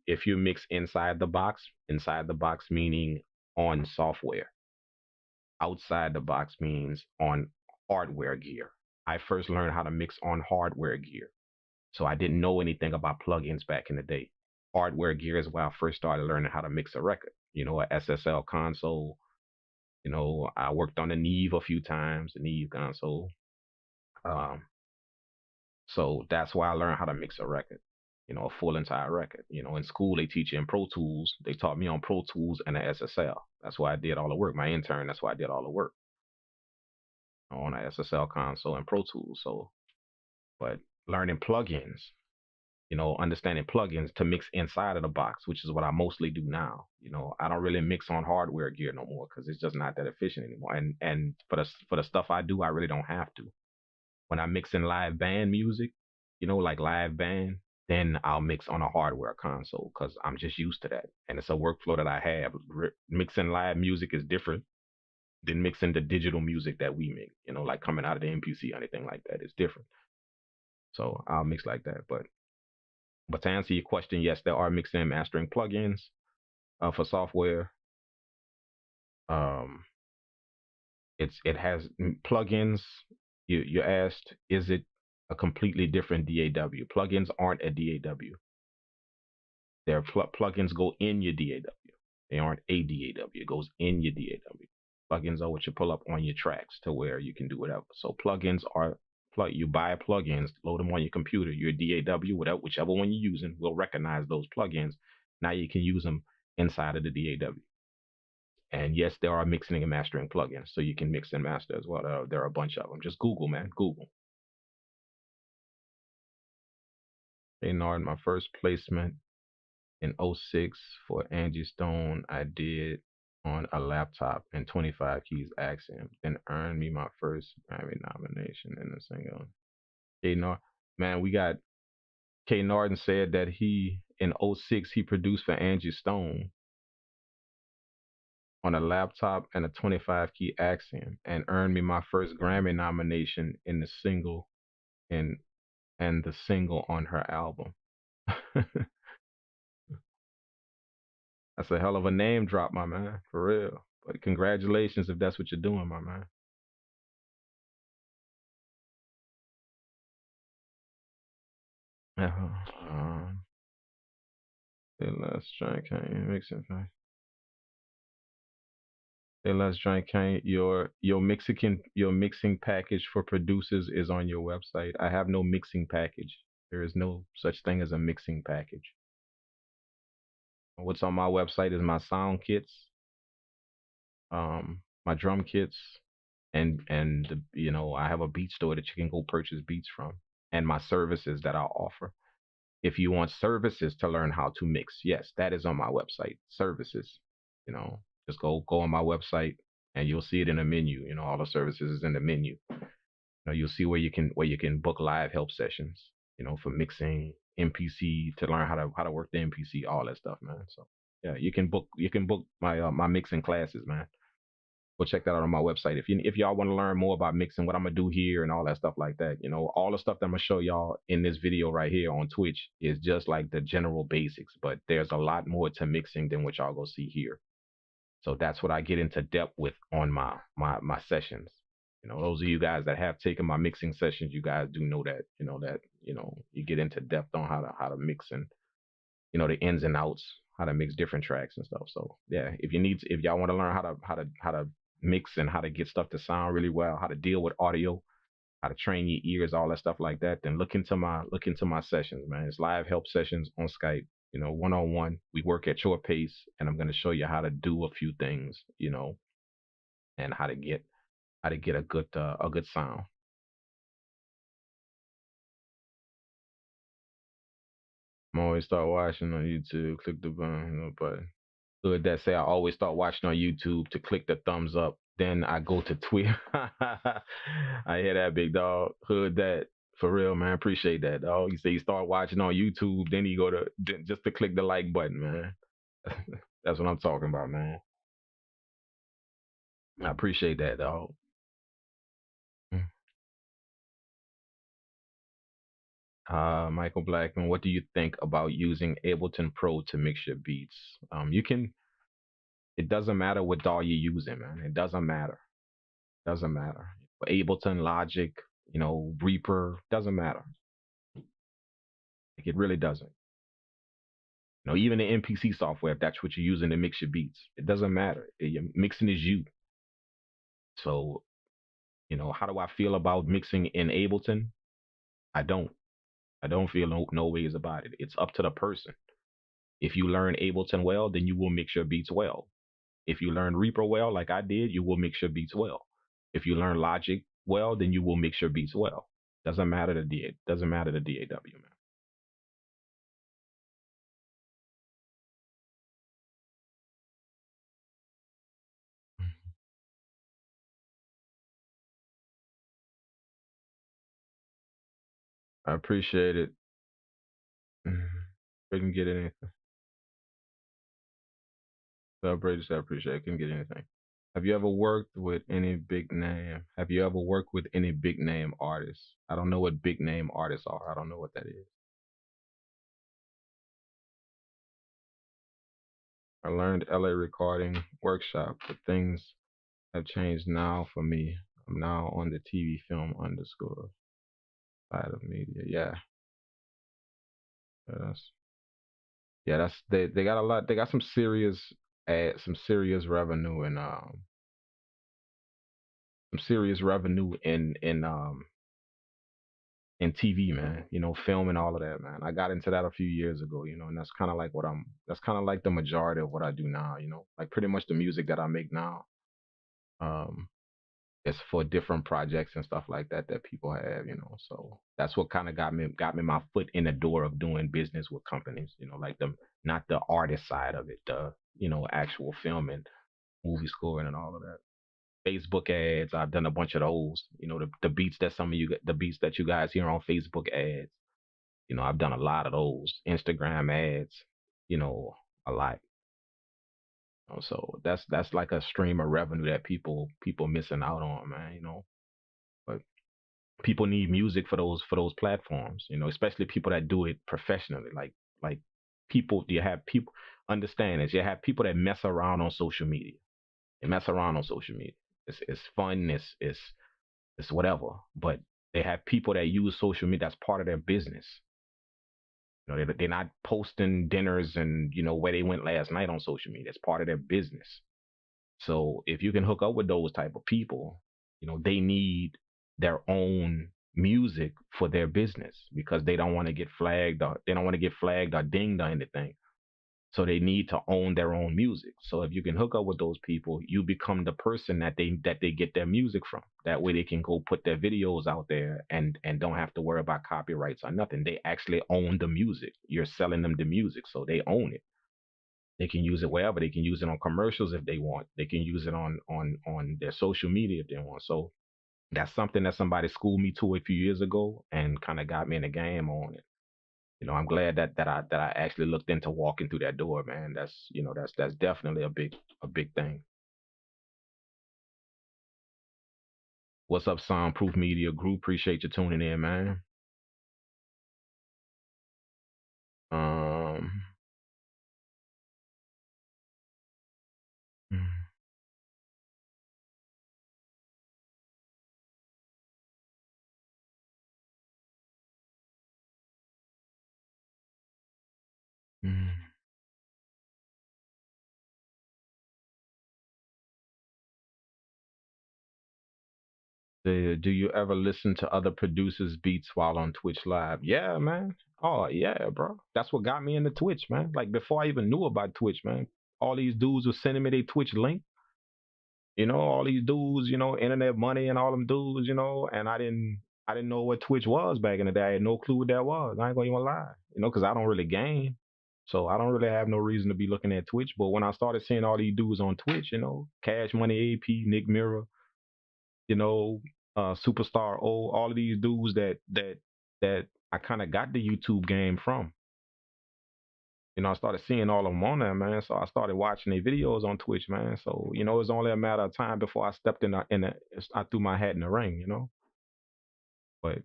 If you mix inside the box meaning on software. Outside the box means on hardware gear. I first learned how to mix on hardware gear. So I didn't know anything about plugins back in the day. Hardware gear is where I first started learning how to mix a record. A SSL console. I worked on the Neve a few times, the Neve console. Um, so that's why I learned how to mix a record. A full entire record. In school they teach you in Pro Tools. They taught me on Pro Tools and the SSL. That's why I did all the work. My intern, that's why I did all the work on a SSL console and Pro Tools. So, but learning plugins, understanding plugins to mix inside of the box, which is what I mostly do now. I don't really mix on hardware gear no more because it's just not that efficient anymore. And for the stuff I do, I really don't have to. When I mix in live band music, like live band, then I'll mix on a hardware console because I'm just used to that, and it's a workflow that I have. Mixing live music is different than mixing the digital music that we make. Like coming out of the MPC or anything like that. It's different. So I'll mix like that. But to answer your question, yes, there are mixing and mastering plugins for software. Um, it has plugins. You asked, is it a completely different DAW? Plugins aren't a DAW. Their plugins go in your DAW. They aren't a DAW. It goes in your DAW. Plugins are what you pull up on your tracks to where you can do whatever. So plugins are you buy plugins, load them on your computer. Your DAW, whichever one you're using, will recognize those plugins. Now you can use them inside of the DAW. And yes, there are mixing and mastering plugins, so you can mix and master as well. There are a bunch of them. Just Google, man, Google. Hey, Nard, my first placement in '06 for Angie Stone, I did on a laptop and 25 keys accent, then earned me my first Grammy nomination in a single. K Nard, man, we got K Narden said that he in '06 he produced for Angie Stone on a laptop and a 25 key accent and earned me my first Grammy nomination in the single in and the single on her album. That's a hell of a name drop, my man, for real. But congratulations if that's what you're doing, my man. Um, let's try can mixing. Let's try can your mixing package for producers is on your website. I have no mixing package. There is no such thing as a mixing package. What's on my website is my sound kits, my drum kits, and I have a beat store that you can go purchase beats from, and my services that I offer. If you want services to learn how to mix, yes, that is on my website. Services, you know, just go on my website and you'll see it in the menu. All the services is in the menu. You'll see where you can book live help sessions. For mixing, MPC to learn how to work the MPC, all that stuff, man. So yeah, you can book my mixing classes, man. Go check that out on my website. If y'all want to learn more about mixing, what I'm gonna do here and all that stuff like that, all the stuff that I'm gonna show y'all in this video right here on Twitch is just like the general basics, but there's a lot more to mixing than what y'all gonna see here. So that's what I get into depth with on my sessions. Those of you guys that have taken my mixing sessions, you guys do know that you get into depth on how to mix and the ins and outs, how to mix different tracks and stuff. So yeah, if y'all want to learn how to mix and how to get stuff to sound really well, how to deal with audio, how to train your ears, all that stuff like that, then look into my sessions, man. It's live help sessions on Skype, one on one. We work at your pace, and I'm gonna show you how to do a few things, and how to get a good sound. I'm always start watching on YouTube, click the button. Hood that say I always start watching on YouTube to click the thumbs up. Then I go to Twitter. I hear that, big dog. Hood that for real, man. Appreciate that, dog. You say you start watching on YouTube, then you go to just to click the like button, man. That's what I'm talking about, man. I appreciate that, dog. Michael Blackman, what do you think about using Ableton Pro to mix your beats? You can. It doesn't matter what DAW you're using, man. It doesn't matter. Doesn't matter. Ableton, Logic, Reaper, doesn't matter. Like, it really doesn't. Even the MPC software, if that's what you're using to mix your beats, it doesn't matter. Mixing is you. So, how do I feel about mixing in Ableton? I don't. I don't feel no ways about it. It's up to the person. If you learn Ableton well, then you will mix your beats well. If you learn Reaper well, like I did, you will mix your beats well. If you learn Logic well, then you will mix your beats well. Doesn't matter the DA. Doesn't matter the DAW, man. I appreciate it. Couldn't get anything. Celebrated, I appreciate it. Couldn't get anything. Have you ever worked with any big name? Have you ever worked with any big name artists? I don't know what big name artists are. I don't know what that is. I learned LA recording workshop, but things have changed now for me. I'm now on the TV film underscore side of media. Yeah, that's that's they got a lot. They got some serious revenue and some serious revenue in TV, man. Film and all of that, man. I got into that a few years ago, and that's kind of like that's kind of like the majority of what I do now, like pretty much the music that I make now. Um, it's for different projects and stuff like that that people have. So that's what kind of got me my foot in the door of doing business with companies, like the not the artist side of it, the actual film and movie scoring and all of that. Facebook ads. I've done a bunch of those. The beats that the beats that you guys hear on Facebook ads. I've done a lot of those Instagram ads. You know, a lot. So that's like a stream of revenue that people missing out on, man. But people need music for those platforms. Especially people that do it professionally. Like people, you have people understand this. You have people that mess around on social media. They mess around on social media. It's fun. It's whatever. But they have people that use social media. That's part of their business. They're not posting dinners and where they went last night on social media. It's part of their business. So if you can hook up with those type of people, they need their own music for their business because they don't want to get flagged or they don't want to get flagged or dinged or anything. So they need to own their own music. So if you can hook up with those people, you become the person that they get their music from. That way they can go put their videos out there and don't have to worry about copyrights or nothing. They actually own the music. You're selling them the music, so they own it. They can use it wherever. They can use it on commercials if they want. They can use it on their social media if they want. So that's something that somebody schooled me to a few years ago and kind of got me in the game on it. I'm glad that I actually looked into walking through that door, man. That's definitely a big thing. What's up, Soundproof Media Group? Appreciate you tuning in, man. Um, mm, mm. Do you ever listen to other producers' beats while on Twitch Live? Yeah, man. Oh yeah, bro. That's what got me into Twitch, man. Like before I even knew about Twitch, man. All these dudes were sending me their Twitch link. All these dudes, internet money and all them dudes, and I didn't know what Twitch was back in the day. I had no clue what that was. I ain't gonna even lie, because I don't really game. So I don't really have no reason to be looking at Twitch. But when I started seeing all these dudes on Twitch, Cash Money AP, Nick Mirror, you know, Superstar O, all of these dudes that I kind of got the YouTube game from. I started seeing all of them on there, man. So I started watching their videos on Twitch, man. So it was only a matter of time before I stepped I threw my hat in the ring. But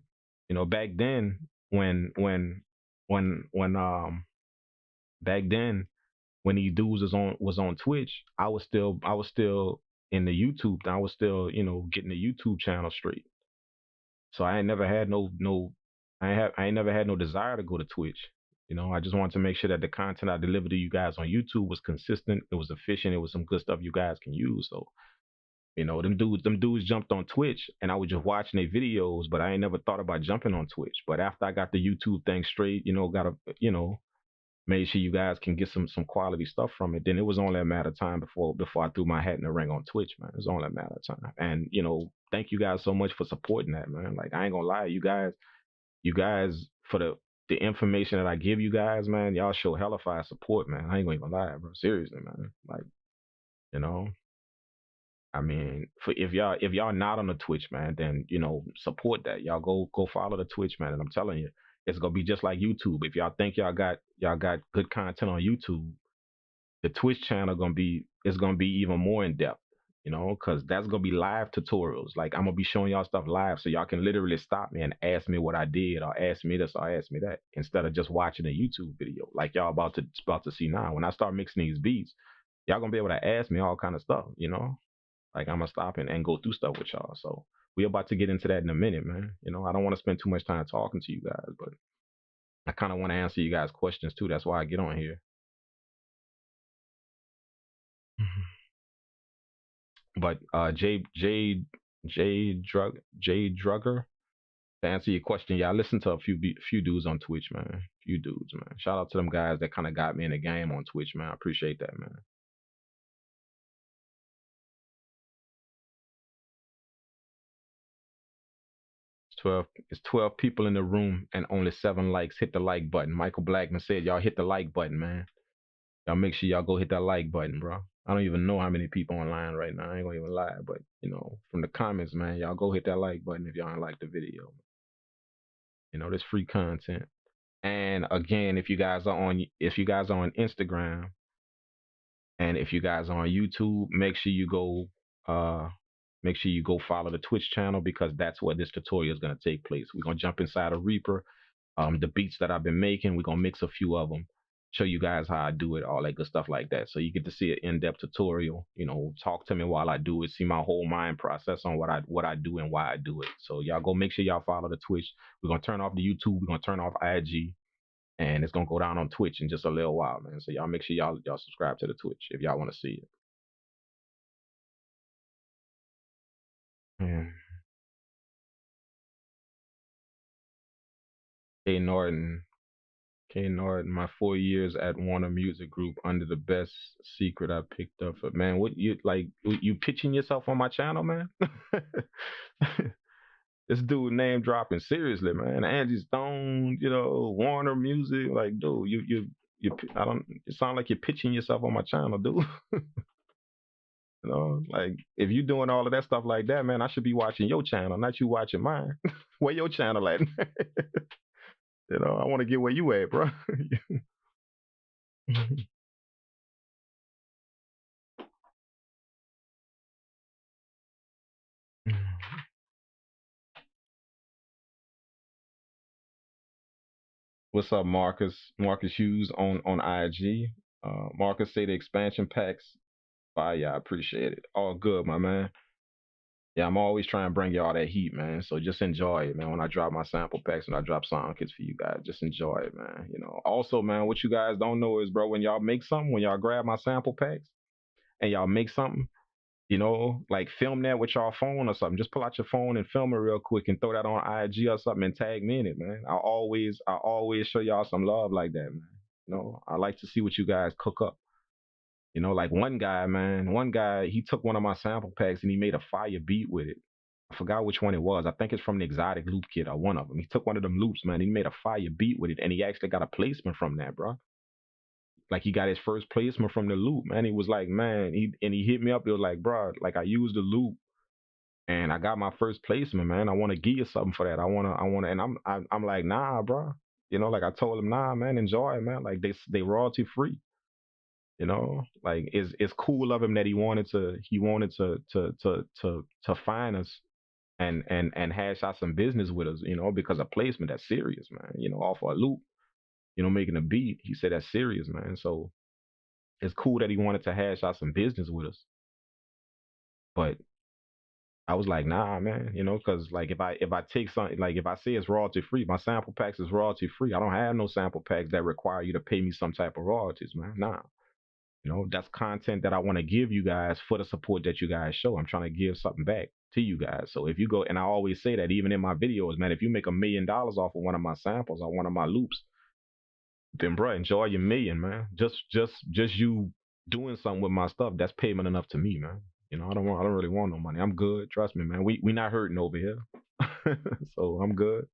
back then, when back then when these dudes was on Twitch, I was still in the YouTube. I was still getting the YouTube channel straight. So I ain't never had no I ain't never had no desire to go to Twitch. I just wanted to make sure that the content I delivered to you guys on YouTube was consistent, it was efficient, it was some good stuff you guys can use. So, them dudes jumped on Twitch and I was just watching their videos, but I ain't never thought about jumping on Twitch. But after I got the YouTube thing straight, got a made sure you guys can get some quality stuff from it, then it was only a matter of time before I threw my hat in the ring on Twitch, man. It was only a matter of time. And thank you guys so much for supporting that, man. Like I ain't gonna lie, you guys for the information that I give you guys, man, y'all show hella fire support, man. I ain't gonna even lie, bro. Seriously, man. Like, you know, I mean, for if y'all not on the Twitch, man, then support that. Y'all go follow the Twitch, man. And I'm telling you, it's gonna be just like YouTube. If y'all think y'all got good content on YouTube, the Twitch channel gonna be even more in depth. Because that's gonna be live tutorials. Like I'm gonna be showing y'all stuff live, so y'all can literally stop me and ask me what I did, or ask me this, or ask me that, instead of just watching a YouTube video like y'all about to see now. When I start mixing these beats, y'all gonna be able to ask me all kind of stuff. Like I'm gonna stop and go through stuff with y'all. So we about to get into that in a minute, man. I don't want to spend too much time talking to you guys, but I kind of want to answer you guys' questions too. That's why I get on here. But J Drugger, to answer your question, yeah, I listen to a few dudes on Twitch, man. Few dudes, man. Shout out to them guys that kind of got me in the game on Twitch, man. I appreciate that, man. It's 12 people in the room and only 7 likes. Hit the like button. Michael Blackman said, y'all hit the like button, man. Y'all make sure y'all go hit that like button, bro. I don't even know how many people online right now. I ain't gonna even lie, but from the comments, man, y'all go hit that like button if y'all don't like the video. There's free content. And again, if you guys are on Instagram and if you guys are on YouTube, make sure you go follow the Twitch channel, because that's where this tutorial is gonna take place. We're gonna jump inside of Reaper. The beats that I've been making, we're gonna mix a few of them, show you guys how I do it, all that good stuff like that. So you get to see an in-depth tutorial. Talk to me while I do it, see my whole mind process on what I do and why I do it. So y'all go make sure y'all follow the Twitch. We're gonna turn off the YouTube. We're gonna turn off IG, and it's gonna go down on Twitch in just a little while, man. So y'all make sure y'all subscribe to the Twitch if y'all want to see it. Yeah. Hey Norton, Kennard, my 4 years at Warner Music Group under the best secret I picked up. For, man, what you like? You pitching yourself on my channel, man? This dude name dropping seriously, man. Angie Stone, Warner Music, like, dude, I don't. It sound like you're pitching yourself on my channel, dude. Like if you doing all of that stuff like that, man, I should be watching your channel, not you watching mine. Where your channel at? I want to get where you at, bro. What's up, Marcus? Marcus Hughes on IG. Marcus say the expansion packs. Bye, yeah, I appreciate it. All good, my man. Yeah, I'm always trying to bring y'all that heat, man. So just enjoy it, man. When I drop my sample packs and I drop song kits for you guys, just enjoy it, man. Also, man, what you guys don't know is, bro, when y'all make something, when y'all grab my sample packs and y'all make something, like film that with y'all phone or something. Just pull out your phone and film it real quick and throw that on IG or something and tag me in it, man. I always show y'all some love like that, man. I like to see what you guys cook up. Like one guy, man, he took one of my sample packs and he made a fire beat with it. I forgot which one it was. I think it's from the Exotic Loop Kit or one of them. He took one of them loops, man. He made a fire beat with it, and he actually got a placement from that, bro. Like he got his first placement from the loop, man. He was like, man, he hit me up. It was like, bro, like I used the loop and I got my first placement, man. I want to give you something for that. I wanna, and I'm like, nah, bro. Like I told him, nah, man, enjoy it, man. Like they royalty free. Like it's cool of him that he wanted to find us and hash out some business with us, because a placement that's serious, man. Off a loop, making a beat. He said that's serious, man. So it's cool that he wanted to hash out some business with us. But I was like, nah, man, because like if I take something, like if I say it's royalty free, my sample packs is royalty free. I don't have no sample packs that require you to pay me some type of royalties, man. Nah. That's content that I want to give you guys for the support that you guys show. I'm trying to give something back to you guys. So if you go, and I always say that even in my videos, man, if you make $1 million off of one of my samples or one of my loops, then bro, enjoy your million, man. Just you doing something with my stuff, that's payment enough to me, man. I don't really want no money. I'm good. Trust me, man. We not hurting over here. So I'm good.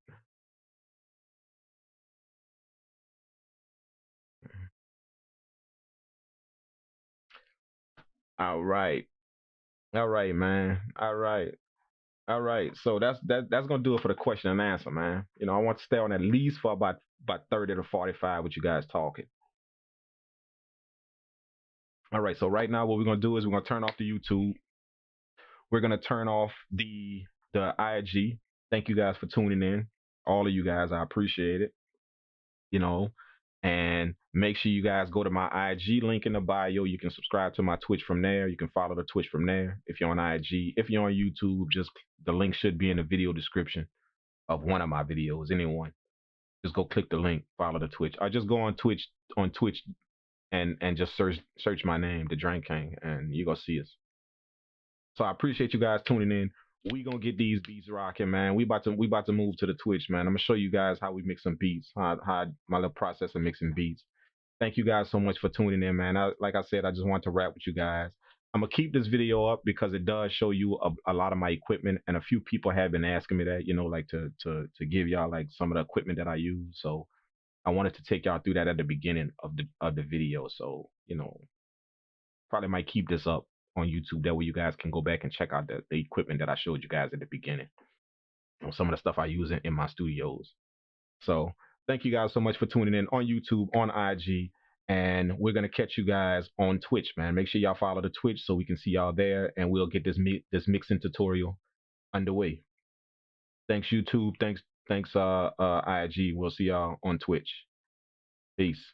All right. All right, man. All right. All right, so that's gonna do it for the question and answer, man. I want to stay on at least for about 30 to 45 with you guys talking. All right, so right now what we're gonna do is we're gonna turn off the YouTube. We're gonna turn off the IG. Thank you guys for tuning in, all of you guys. I appreciate it. You know, and make sure you guys go to my IG link in the bio. You can subscribe to my Twitch from there. You can follow the Twitch from there. If you're on IG, if you're on YouTube, just the link should be in the video description of one of my videos. Anyone. Just go click the link, follow the Twitch. I just go on Twitch and just search my name, the Drink King, and you gonna see us. So I appreciate you guys tuning in. We gonna get these beats rocking, man. We about to move to the Twitch, man. I'm gonna show you guys how we mix some beats, how my little process of mixing beats. Thank you guys so much for tuning in, man. Like I said, I just want to rap with you guys. I'm gonna keep this video up because it does show you a lot of my equipment, and a few people have been asking me that, like to give y'all like some of the equipment that I use. So I wanted to take y'all through that at the beginning of the video. So probably might keep this up on YouTube. That way you guys can go back and check out the equipment that I showed you guys at the beginning. Some of the stuff I use in my studios. So thank you guys so much for tuning in on YouTube, on IG, and we're gonna catch you guys on Twitch, man. Make sure y'all follow the Twitch so we can see y'all there, and we'll get this mixing tutorial underway. Thanks YouTube. Thanks IG. We'll see y'all on Twitch. Peace.